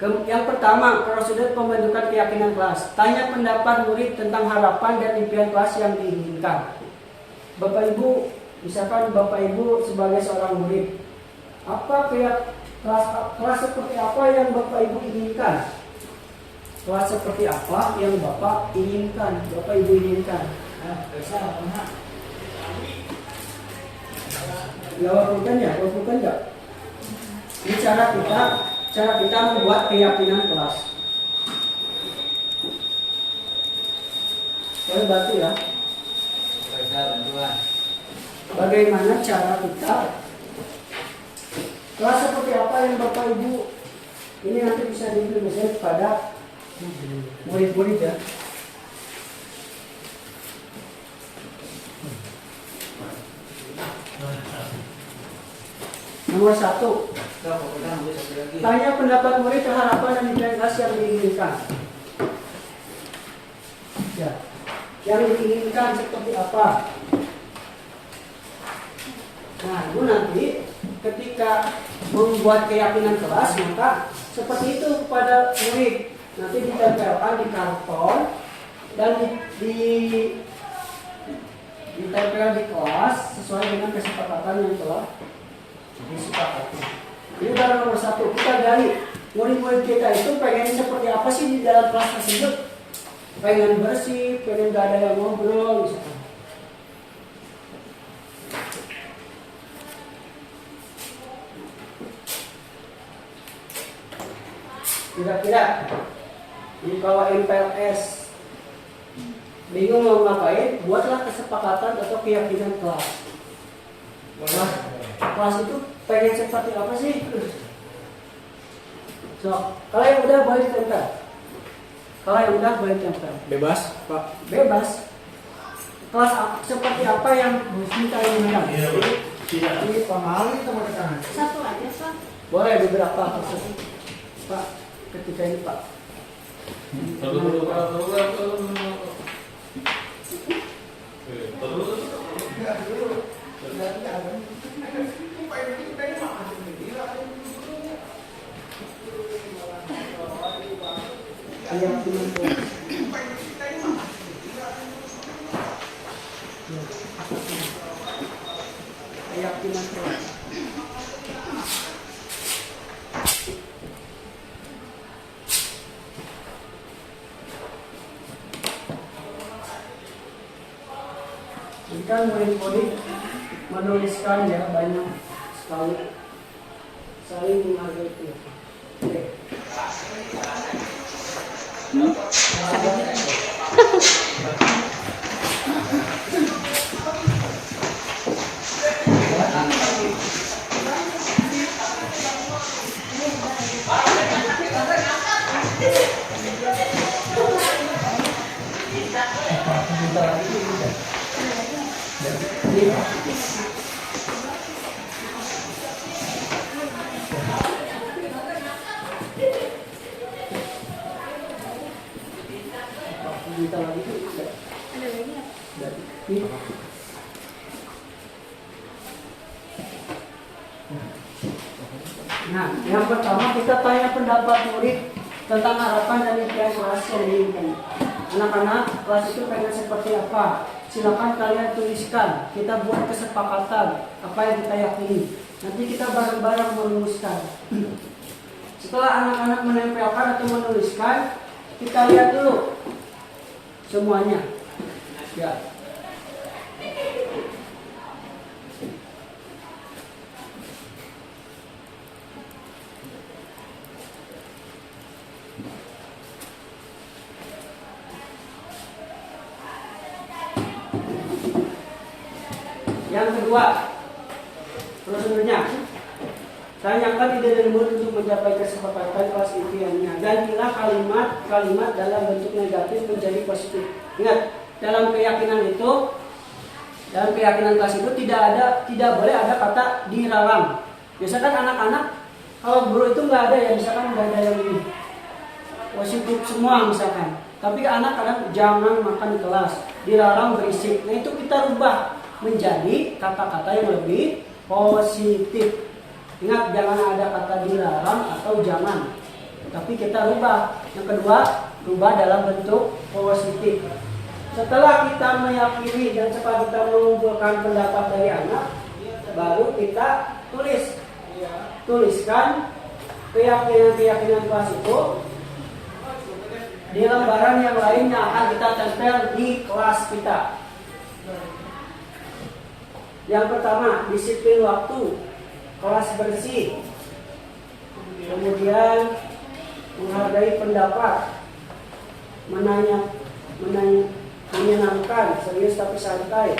Yang pertama, prosedur pembentukan keyakinan kelas. Tanya pendapat murid tentang harapan dan impian kelas yang diinginkan. Bapak Ibu, misalkan Bapak Ibu sebagai seorang murid, kelas seperti apa yang Bapak Ibu inginkan? Kelas seperti apa yang Bapak inginkan? Bapak Ibu inginkan? Bukan ya? Ini cara kita membuat keyakinan kelas. Boleh bantu ya? Bagaimana cara kita kelas seperti apa yang Bapak Ibu ini nanti bisa diimplementasikan kepada murid-murid ya. Nomor 1, tanya pendapat murid tentang harapan dan impian kelas yang diinginkan. Ya, yang diinginkan seperti apa? Nah, itu nanti ketika membuat keyakinan kelas maka seperti itu kepada murid. Nanti ditempelkan di karton dan ditempel di kelas sesuai dengan kesepakatan yang telah disepakati. Ini adalah nomor 1. Kita gali murid-murid kita itu pengen seperti apa sih di dalam kelas tersebut? Pengen bersih, pengen gak ada yang ngobrol misalkan. Kira-kira di bawah MPLS bingung mau ngapain, buatlah kesepakatan atau keyakinan kelas. Kelas itu pengen seperti apa sih? So, kalau yang udah boleh ditempel. Bebas, Pak. Bebas. Kelas seperti apa yang kita inginkan? Ini pengalaman sama tangan. Satu aja, Pak. Boleh beberapa kasus. Pak, ketika ini Pak. Keyakinan kelas. Jika murid-murid menuliskan ya banyak sekali saling menghargai itu. Oke. Nah, yang pertama kita tanya pendapat murid tentang harapan dan impian kelas yang diinginkan. Anak-anak, kelas itu pengen seperti apa? Silakan kalian tuliskan. Kita buat kesepakatan apa yang kita yakini. Nanti kita bareng-bareng merumuskan. Setelah anak-anak menempelkan atau menuliskan, kita lihat dulu semuanya. Ya. Yang kedua, prosedurnya, tanyakan ide dan murid untuk mencapai kesepakatan kelas impiannya. Gantilah kalimat dalam bentuk negatif menjadi positif. Ingat, dalam keyakinan kelas itu tidak boleh ada kata dilarang. Misalkan anak-anak, kalau guru itu nggak ada ya, misalkan nggak ada yang ini positif semua misalkan. Tapi anak kadang jangan makan di kelas, dilarang berisik. Nah itu kita rubah menjadi kata-kata yang lebih positif. Ingat, jangan ada kata dilarang atau jangan. tapi kita rubah. Yang kedua, rubah dalam bentuk positif. Setelah kita meyakini dan setelah kita mengumpulkan pendapat dari anak, baru kita tuliskan keyakinan kelas itu di lembaran yang lain yang akan kita tempel di kelas kita. Yang pertama, disiplin waktu, kelas bersih, kemudian menghargai pendapat, menyenangkan, serius tapi santai,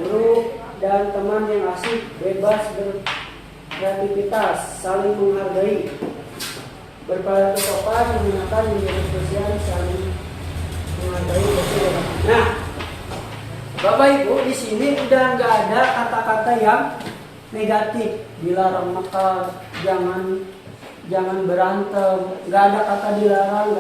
guru dan teman yang asik, bebas berkreativitas, saling menghargai, berperilaku sopan, menggunakan menjadi spesial, saling menghargai, bersih. Nah, Bapak Ibu, di sini udah nggak ada kata-kata yang negatif, dilarang nakal, jangan berantem, nggak ada kata dilarang,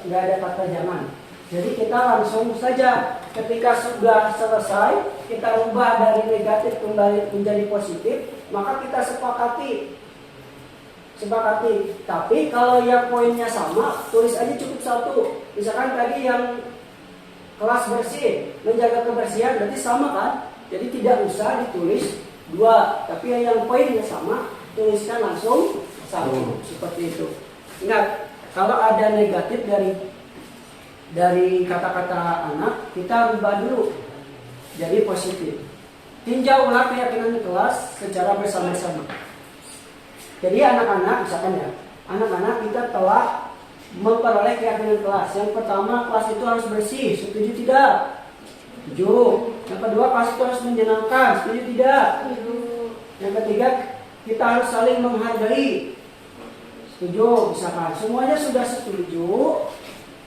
nggak ada kata jangan. Jadi kita langsung saja ketika sudah selesai kita ubah dari negatif kembali menjadi positif, maka kita sepakati. Tapi kalau yang poinnya sama, tulis aja cukup satu. Misalkan tadi yang kelas bersih, menjaga kebersihan, berarti sama kan? Jadi tidak usah ditulis dua, tapi yang poinnya sama, tuliskan langsung satu, seperti itu. Ingat, kalau ada negatif dari kata-kata anak, kita rubah dulu jadi positif. Tinjau ulang keyakinan kelas secara bersama-sama. Jadi anak-anak, misalkan ya, anak-anak kita telah memperoleh keyakinan kelas. Yang pertama, kelas itu harus bersih, setuju tidak? Setuju. Yang kedua, kelas itu harus menyenangkan, setuju tidak? Setuju. Yang ketiga, kita harus saling menghargai. Setuju, misalkan. Semuanya sudah setuju,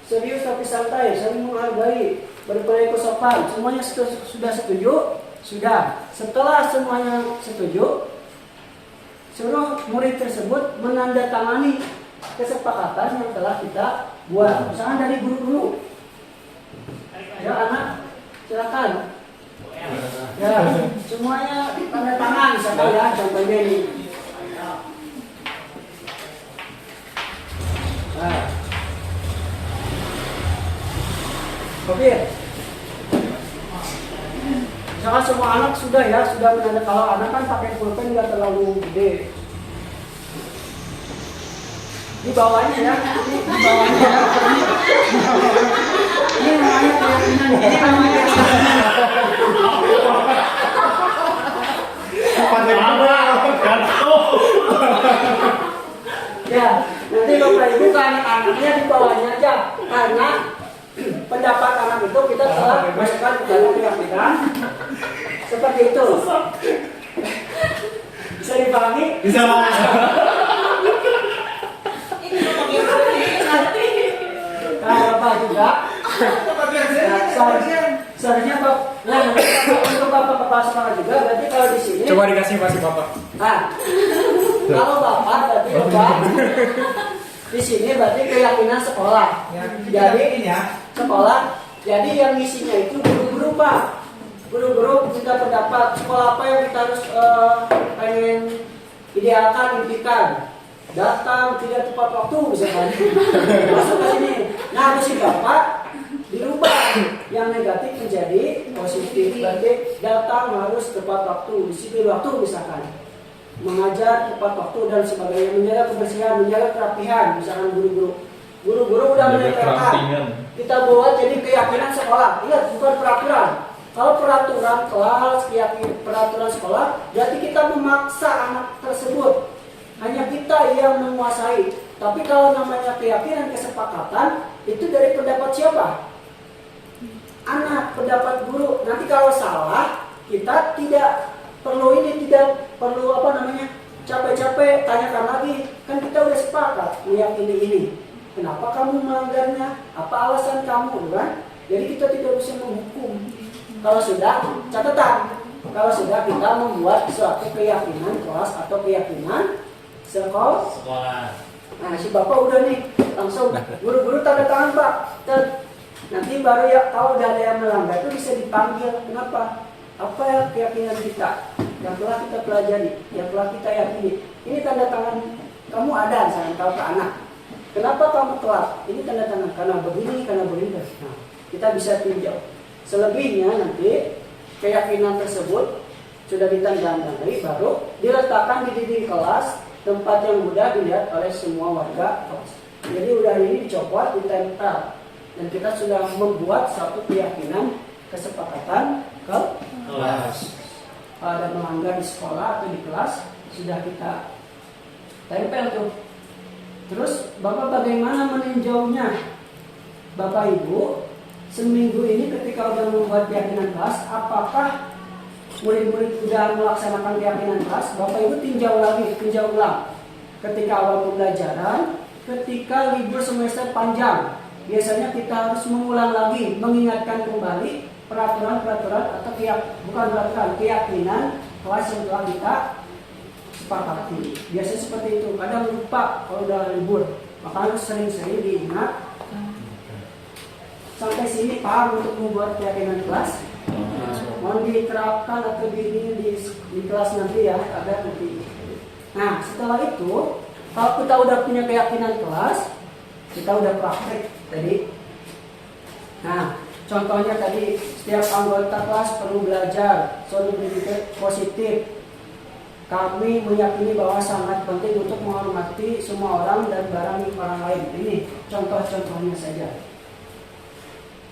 serius tapi santai, saling menghargai, berperilaku sopan, semuanya sudah setuju? Sudah. Setelah semuanya setuju, suruh murid tersebut menandatangani kesepakatan yang telah kita buat. Misalnya dari guru dulu. Ya anak, silakan. Ya, semuanya tanda tangan misalkan ya, contohnya ini. Nah. Oke. Misalkan semua anak sudah menandatangani. Kalau anak kan pakai pulpen nggak terlalu gede. Di bawahnya ya, ini di bawahnya ya. Ini namanya keyakinan, ini namanya ya, nanti Bapak Ibu ke anak-anaknya di bawahnya aja, karena pendapat anak itu kita telah masukkan ke dalam keyakinan seperti itu. Bisa dipahami? Bisa Pak. Bapak juga. Seharusnya untuk Bapak kepala sekolah juga. Berarti kalau di sini. Coba dikasih pasti Bapak. Nah, kalau Bapak berarti Bapak di sini berarti keyakinan sekolah. Jadi sekolah. Jadi yang isinya itu guru-guru Pak. Guru-guru kita pendapat sekolah apa yang kita harus pengen idealkan, impikan. Datang tidak tepat waktu misalkan. Masuk ke sini. Nah, mesti Bapak dirubah yang negatif menjadi positif. Berarti datang harus tepat waktu, disiplin waktu misalkan. Mengajar tepat waktu dan sebagainya, menjaga kebersihan, menjaga kerapihan, misalkan guru-guru. Guru-guru udah menerapkan. Kita bawa jadi keyakinan sekolah. Ingat, bukan peraturan. Kalau peraturan kelas, peraturan sekolah, berarti kita memaksa anak tersebut. Hanya kita yang menguasai. Tapi kalau namanya keyakinan kesepakatan, itu dari pendapat siapa? Anak, pendapat guru. Nanti kalau salah, kita tidak perlu capek-capek tanyakan lagi. Kan kita udah sepakat meyakini ini. Kenapa kamu melanggarnya? Apa alasan kamu, kan? Jadi kita tidak bisa menghukum. Kalau sudah, catatan. Kalau sudah kita membuat suatu keyakinan kelas atau keyakinan sekolah. Nah, si Bapak udah nih, langsung guru-guru tanda tangan Pak. Nanti baru ya tahu udah ada yang melanggar itu bisa dipanggil. Kenapa? Apa ya keyakinan kita yang telah kita pelajari, yang telah kita yakini. Ini tanda tangan kamu ada, misalnya tahu ke anak. Kenapa kamu telat? Ini tanda tangan karena begini, karena begini. Nah, kita bisa tinjau. Selebihnya nanti keyakinan tersebut sudah ditandai, baru diletakkan di dinding kelas, tempat yang mudah dilihat oleh semua warga kelas. Jadi udah ini dicopot, ditempel, dan kita sudah membuat satu keyakinan kesepakatan ke Kelas. ada melanggar di sekolah atau di kelas, sudah kita tempel tuh. Terus Bapak bagaimana meninjaunya? Bapak Ibu, seminggu ini ketika udah membuat keyakinan kelas, apakah murid-murid sudah melaksanakan keyakinan kelas? Bapak Ibu tinjau lagi, tinjau ulang. Ketika awal pembelajaran, ketika libur semester panjang, biasanya kita harus mengulang lagi, mengingatkan kembali peraturan-peraturan atau bukan peraturan, keyakinan kelas yang telah kita sepakati. Biasanya seperti itu. Kadang lupa kalau udah libur, makanya sering-sering diingat. Sampai sini paham untuk membuat keyakinan kelas. Mohon diterapkan atau di kelas nanti ya, ada nanti. Nah, setelah itu, kalau kita udah punya keyakinan kelas, kita udah praktek tadi. Nah, contohnya tadi, setiap anggota kelas perlu belajar soal pendidikan positif. Kami meyakini bahwa sangat penting untuk menghormati semua orang dan barang orang lain. Ini contoh-contohnya saja.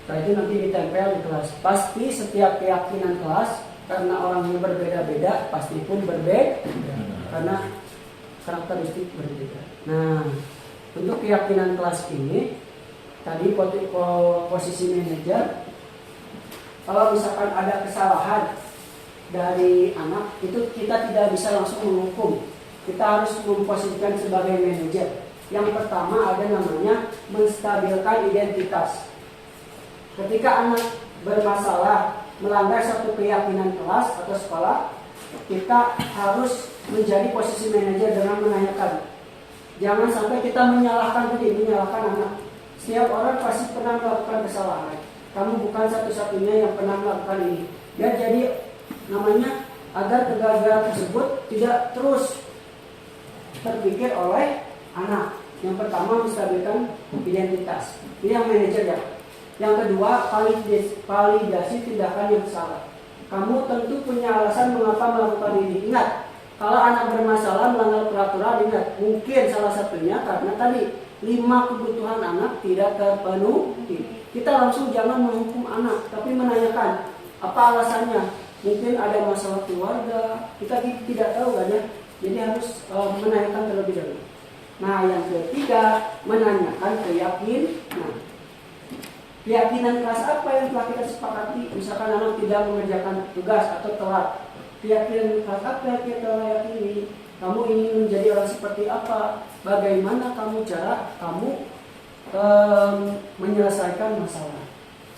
Nah, itu nanti ditempel di kelas. Pasti setiap keyakinan kelas, karena orangnya berbeda-beda, pasti pun berbeda karena karakteristik berbeda. Nah, untuk keyakinan kelas ini, tadi posisi manajer, kalau misalkan ada kesalahan dari anak, itu kita tidak bisa langsung menghukum. Kita harus memposisikan sebagai manajer. Yang pertama ada namanya menstabilkan identitas. Ketika anak bermasalah, melanggar satu keyakinan kelas atau sekolah, kita harus menjadi posisi manajer dengan menanyakan. Jangan sampai kita menyalahkan anak. Setiap orang pasti pernah melakukan kesalahan. Kamu bukan satu-satunya yang pernah melakukan ini. Ya, jadi namanya agar kegagalan tersebut tidak terus terpikir oleh anak. Yang pertama menstabilkan identitas. Ini yang manajer ya. Yang kedua, validasi tindakan yang salah. Kamu tentu punya alasan mengapa melakukan ini. Ingat, kalau anak bermasalah melanggar peraturan, ingat, mungkin salah satunya karena tadi 5 kebutuhan anak tidak terpenuhi. Kita langsung jangan menghukum anak, tapi menanyakan apa alasannya. Mungkin ada masalah keluarga, kita tidak tahu kan ya. Jadi harus menanyakan terlebih dahulu. Nah, yang ketiga, menanyakan keyakinan kelas apa yang telah kita sepakati. Misalkan anak tidak mengerjakan tugas atau telat, keyakinan kelas apa yang kita yakini. Kamu ingin menjadi orang seperti apa? Bagaimana cara kamu menyelesaikan masalah?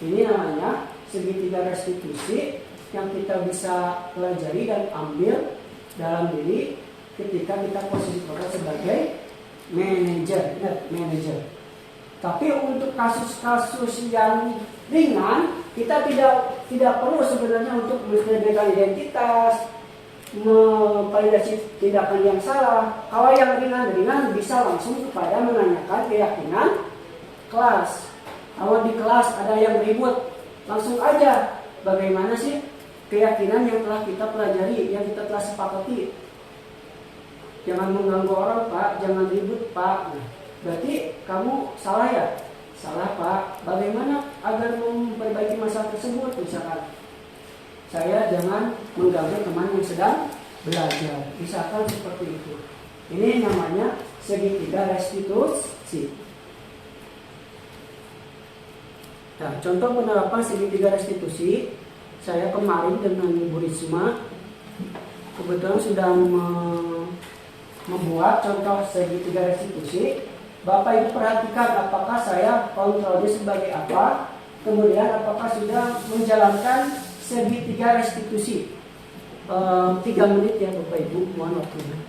Ini namanya segitiga restitusi yang kita bisa pelajari dan ambil dalam diri ketika kita posisi sebagai manajer. Manajer. Tapi untuk kasus-kasus yang ringan, kita tidak perlu sebenarnya untuk menstabilkan identitas, memvalidasi tindakan yang salah. Kalau yang ringan-ringan bisa langsung kepada menanyakan keyakinan kelas. Kalau di kelas ada yang ribut, langsung aja bagaimana sih keyakinan yang telah kita pelajari, yang kita telah sepakati. Jangan mengganggu orang, Pak, jangan ribut, Pak. Berarti kamu salah ya? Salah, Pak. Bagaimana agar memperbaiki masalah tersebut? Misalkan saya jangan mengganggu teman yang sedang belajar. Misalkan seperti itu. Ini namanya segitiga restitusi. Nah, contoh penerapan segitiga restitusi, saya kemarin dengan Bu Risma kebetulan sudah membuat contoh segitiga restitusi. Bapak Ibu perhatikan apakah saya kontrolnya sebagai apa, kemudian apakah sudah menjalankan segitiga restitusi. 3 menit ya Bapak Ibu, mohon waktunya.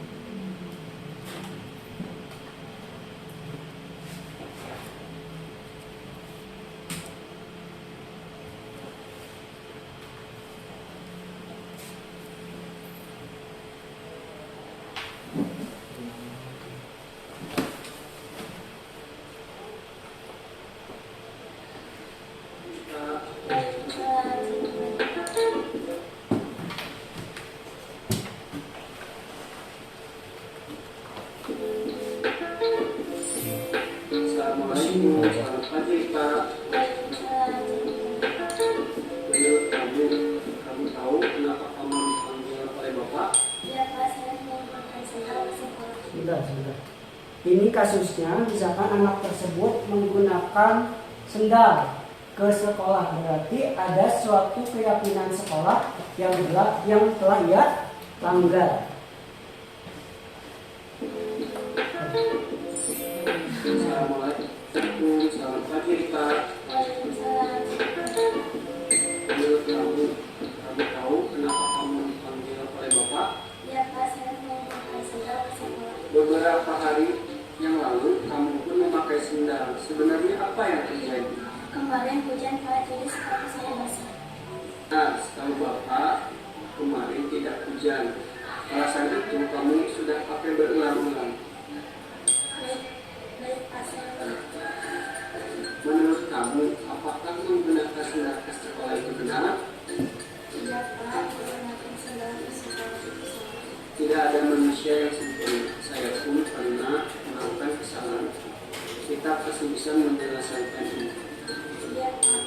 sebentar. Ini kasusnya misalkan anak tersebut menggunakan sendal ke sekolah, berarti ada suatu keyakinan sekolah yang telah ia langgar. Assalamualaikum, selamat pagi Pak. Menurut kamu tahu kenapa kamu dipanggil oleh Bapak? Ya Pak, saya mau memakai sendal ke sekolah. Beberapa hari yang lalu kamu pun memakai sendal. Sebenarnya apa yang terjadi? Kemarin hujan Pak, jadi sepatu saya basah. Nah, setahu Bapak, kemarin tidak hujan. Alasan itu kamu sudah pakai berulang-ulang. Baik Pak, saya mengerti. Menurut kamu, apakah menggunakan sendal ke sekolah itu benar? Tidak Pak, menggunakan sendal ke sekolah itu salah. Tidak ada manusia yang sempurna. Saya pun pernah melakukan kesalahan. Kita pasti bisa menyelesaikan ini. Iya Pak,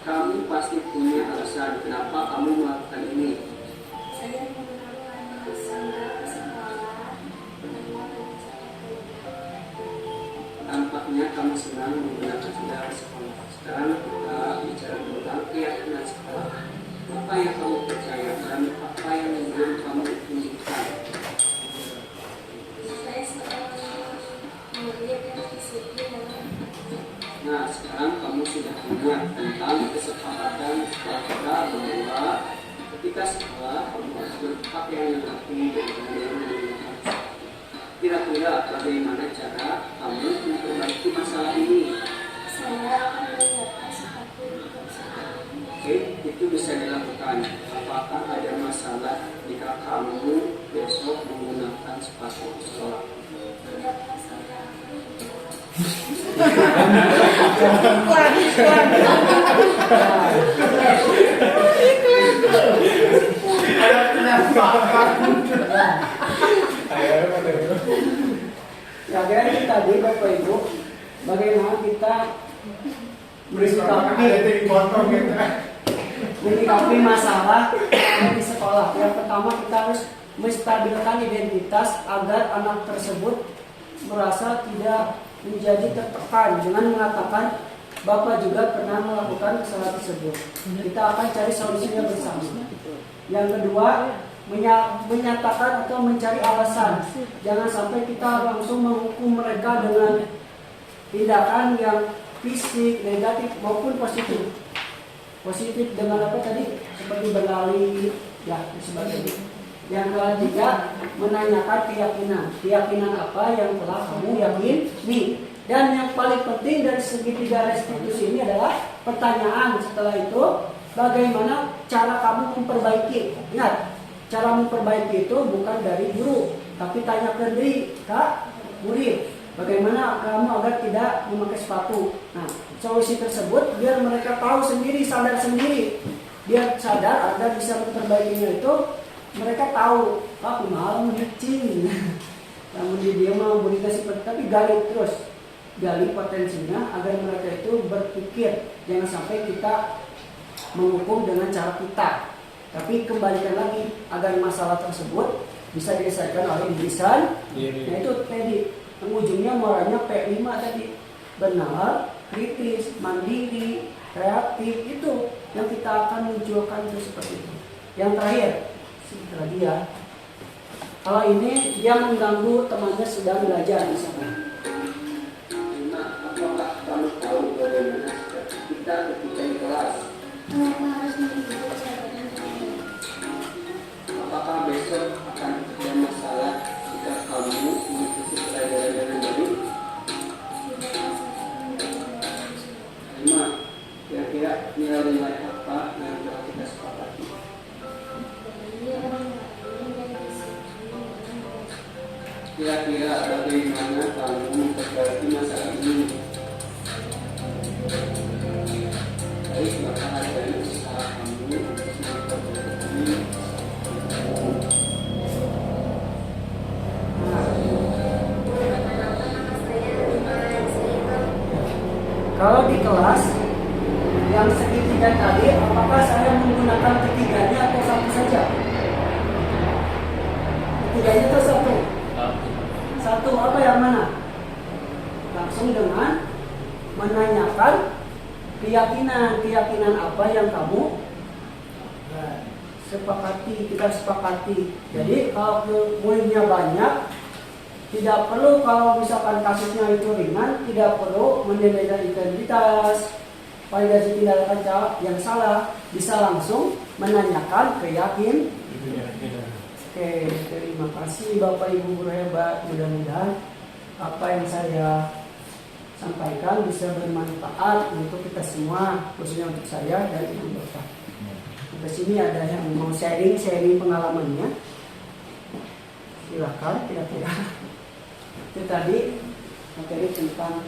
Kamu pasti punya alasan kenapa kamu melakukan ini. saya menggunakan sendal ke sekolah karena berbicara keluar. Tampaknya kamu senang menggunakan sendal ke sekolah. Sekarang kita bicara tentang keyakinan sekolah. Apa yang kamu percaya dan apa yang belum kamu tunjukkan? Saya seorang murid yang disiplin dalam Nah, sekarang kamu sudah ingat tentang kesepakatan sekolah kita bahwa ketika sekolah kamu harus berpakaian yang rapi dan kemudian menggunakan sepatu. Kira-kira bagaimana cara kamu memperbaiki masalah ini? saya akan menyiapkan sepatu untuk sekolah. Oke, itu bisa dilakukan. Apakah ada masalah jika kamu besok menggunakan sepatu sekolah? Tidak Pak, saya akan Ya, kira itu tadi Bapak Ibu, bagaimana kita menyikapi masalah di sekolah. Yang pertama kita harus menstabilkan identitas agar anak tersebut merasa tidak menjadi tertekan dengan mengatakan Bapak juga pernah melakukan kesalahan tersebut. Kita akan cari solusinya bersama. Yang kedua, menyatakan atau mencari alasan. Jangan sampai kita langsung menghukum mereka dengan tindakan yang fisik, negatif maupun positif. Positif dengan apa tadi? Seperti berlari, ya sebagainya. Yang ketiga, menanyakan keyakinan. Keyakinan apa yang telah kamu yakini. Dan yang paling penting dari segitiga restitusi ini adalah pertanyaan setelah itu, bagaimana cara kamu memperbaiki. Ingat, cara memperbaiki itu bukan dari guru, tapi tanyakan diri Kak, murid, bagaimana kamu agar tidak memakai sepatu. Nah, solusi tersebut biar mereka tahu sendiri, sadar sendiri. Biar sadar agar bisa memperbaikinya itu, mereka tahu, Pak, malam licin. Namun dia mau dikasih seperti, tapi gali terus. Gali potensinya agar mereka itu berpikir. Jangan sampai kita menghukum dengan cara kita. Tapi kembalikan lagi agar masalah tersebut bisa diselesaikan oleh diri sendiri. Nah itu tadi ujungnya moralnya P5 tadi, benar, kritis, mandiri, kreatif, itu yang kita akan munculkan itu seperti itu. Yang terakhir, sebentar lagi ya. Kalau ini dia mengganggu temannya sedang belajar misalnya. Nah, apakah kamu tahu bagaimana kita ketika di kelas? Kenapa harus mengikuti pelajaran saya? Apakah besok akan ada masalah jika kamu mengikuti pelajaran dengan baik? Tidak masalah menggunakan surat. 5. Kira-kira nilai-nilai apa yang telah kita sepakati? Dia mengalami dan disiplin dalam belajar. Kira-kira bagaimana kamu memperbaiki masalah ini? Baik, maka hargai usaha kamu untuk memperbaiki. Kalau di kelas yang segitiga tadi, apakah saya menggunakan ketiganya atau satu saja? Ketiganya atau satu? Satu apa yang mana? Langsung dengan menanyakan keyakinan apa yang kamu kita sepakati. Jadi kalau muridnya banyak, tidak perlu kalau misalkan kasusnya itu ringan, tidak perlu menilai identitas, validasi tindakan yang salah, bisa langsung menanyakan keyakinan. Oke, terima kasih Bapak Ibu guru hebat. Mudah-mudahan apa yang saya sampaikan bisa bermanfaat untuk kita semua, khususnya untuk saya dan Ibu Bapak. Di sini ada yang mau sharing pengalamannya. Silakan, kira-kira. Itu tadi materi tentang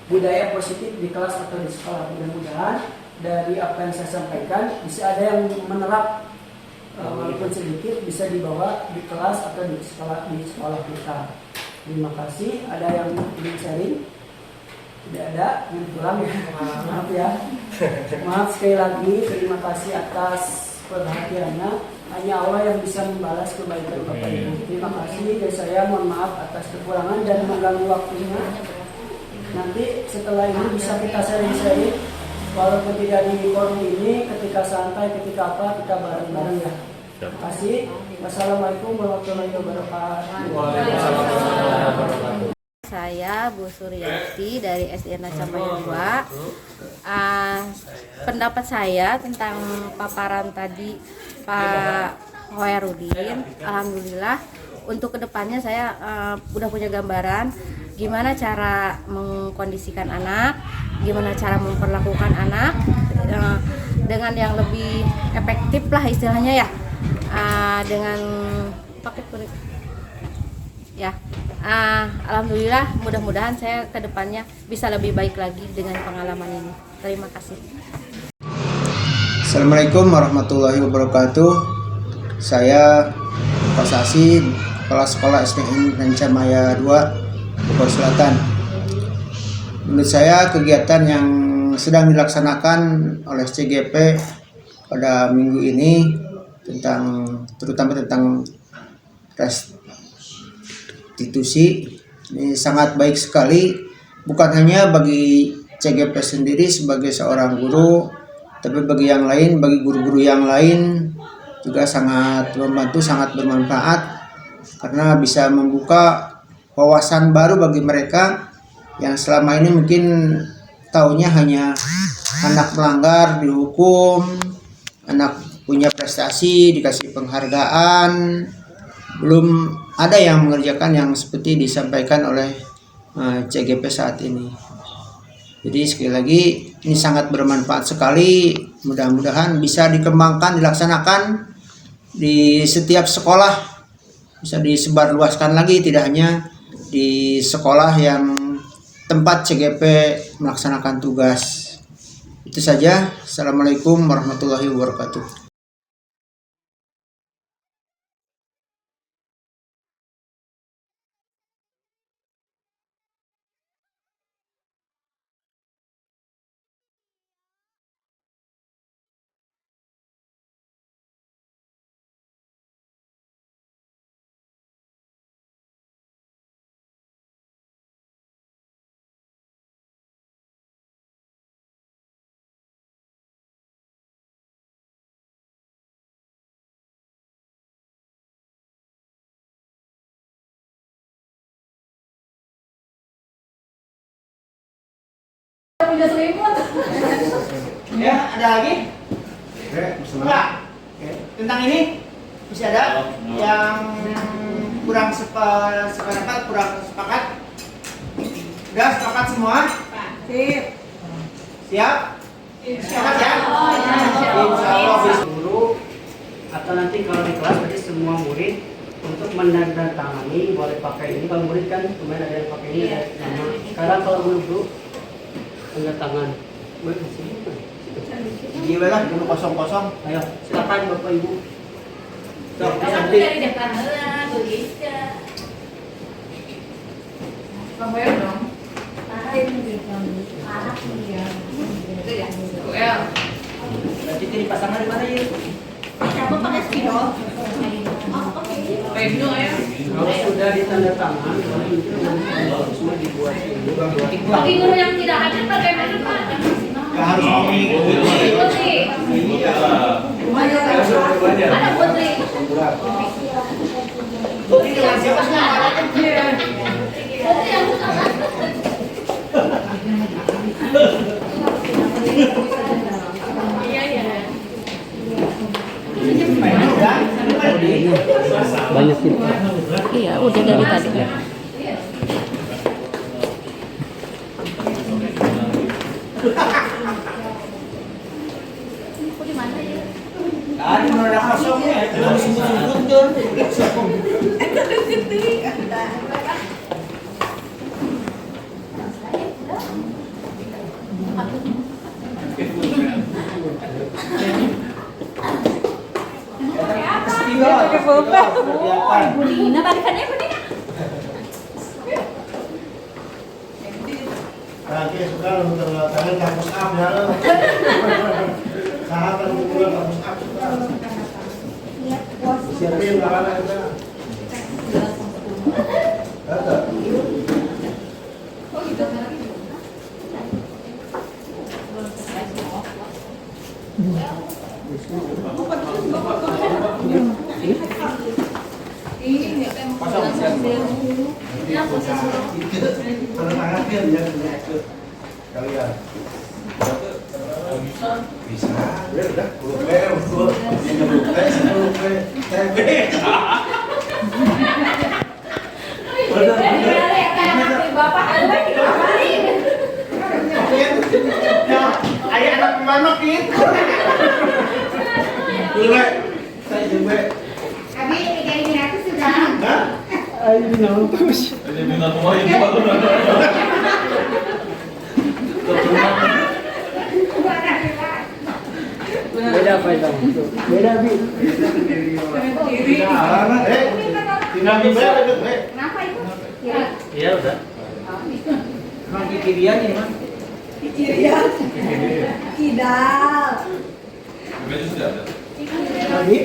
budaya positif di kelas atau di sekolah. Mudah-mudahan dari apa yang saya sampaikan bisa ada yang menerap, walaupun sedikit bisa dibawa di kelas atau di sekolah kita. Terima kasih. Ada yang ingin sharing? Tidak ada, yang pulang ya. Maaf ya. Maaf sekali lagi. Terima kasih atas perhatiannya. Hanya Allah yang bisa membalas kebaikan Bapak Ibu. Terima kasih. Dan saya mohon maaf atas kekurangan dan mengganggu waktunya. Nanti setelah ini bisa kita sharing-sharing. Walaupun tidak di forum ini, ketika santai, ketika apa, kita bareng-bareng ya. Terima kasih. Wassalamualaikum warahmatullahi wabarakatuh. Saya Bu Suryati dari SD Nacamaya 2. Pendapat saya tentang paparan tadi Pak Hoerudin, alhamdulillah untuk kedepannya saya udah punya gambaran gimana cara mengkondisikan anak, gimana cara memperlakukan anak dengan yang lebih efektif lah istilahnya ya, dengan paket kulit ya. Alhamdulillah, mudah-mudahan saya kedepannya bisa lebih baik lagi dengan pengalaman ini. Terima kasih. Assalamualaikum warahmatullahi wabarakatuh. Saya Pak Sasi, Kepala Sekolah SDN Nacamaya 2, Bogor Selatan. Menurut saya kegiatan yang sedang dilaksanakan oleh CGP pada minggu ini terutama tentang restitusi ini sangat baik sekali, bukan hanya bagi CGP sendiri sebagai seorang guru, tapi bagi yang lain, bagi guru-guru yang lain juga sangat membantu, sangat bermanfaat karena bisa membuka wawasan baru bagi mereka yang selama ini mungkin taunya hanya anak melanggar dihukum, anak punya prestasi dikasih penghargaan, belum ada yang mengerjakan yang seperti disampaikan oleh CGP saat ini. Jadi sekali lagi ini sangat bermanfaat sekali, mudah-mudahan bisa dikembangkan, dilaksanakan di setiap sekolah, bisa disebarluaskan lagi, tidak hanya di sekolah yang tempat CGP melaksanakan tugas. Itu saja. Assalamualaikum warahmatullahi wabarakatuh. Ya, ada lagi? Enggak. Tentang ini masih ada yang kurang sependapat, kurang sepakat? Udah sepakat semua? Sip. Siap? Sepakat ya? Insya Allah bisa guru atau nanti kalau di kelas berarti semua murid untuk menandatangani boleh pakai ini. Kalau murid kan kemarin ada yang pakai ini, ada nama. Sekarang kalau guru tanda tangan. Boleh di sini kan? Iya lah, dulu kosong-kosong. Ayo, silakan Bapak Ibu. Sok, Kamu disanti. dari depan lah, begitu. Kamu ya dong. Berarti ini pasangan di mana ya? Kamu pakai spidol. Oh, oke. Pakai spidol ya. Kalau sudah ditandatangan, semua dibuat ini. Bagi guru yang tidak hadir bagaimana Pak? Harus mengikuti. Ada Putri. Putri yang utama. Banyak itu. Iya, udah dari tadi. Tadi udah kosongnya, terus sebut-sebut Bulina balikannya Bulina. Oke, sekarang untuk tangan kampus up ya lo. Sahabat untuk kampus up. Siapin lawan aja. Ada. Kalian bisa udah Bapak ayah anak mana Pin? Dulu saya juga. Abi, 3.500 sudah. Hah? Ayo terus. Jadi minat mau itu baru. Beda apa itu? Beda bi. Tinggal di bawah itu, Kenapa itu? Iya udah. Emang di kirian ya, Mas? Tidak. Baju sudah ada. Bi.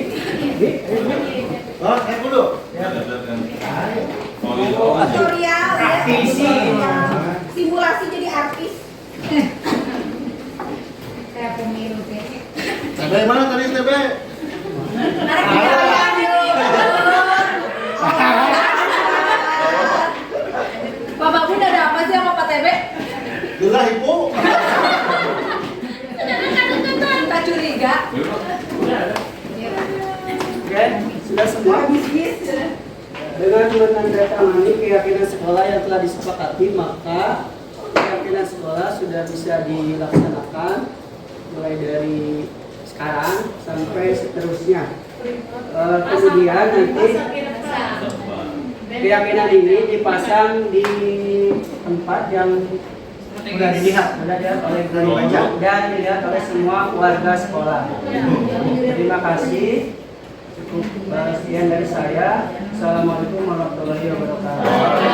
Oh, dulu. Ada kan. Oh iya. Tutorial ya. Praktisi. Simulasi jadi artis. Kayak pemilu deh. TB mana tadi TB? Bapak Bunda ada apa sih sama Pak TB? Gelah ibu. Kita curiga. Oke, sudah semua. Dengan menandatangani keyakinan sekolah yang telah disepakati, maka keyakinan sekolah sudah bisa dilaksanakan mulai dari sekarang sampai seterusnya. Kemudian nanti keyakinan ini dipasang di tempat yang sudah dilihat oleh Guru Pajak dan dilihat oleh semua warga sekolah. Terima kasih. Cukup sekian dari saya. Assalamualaikum warahmatullahi wabarakatuh.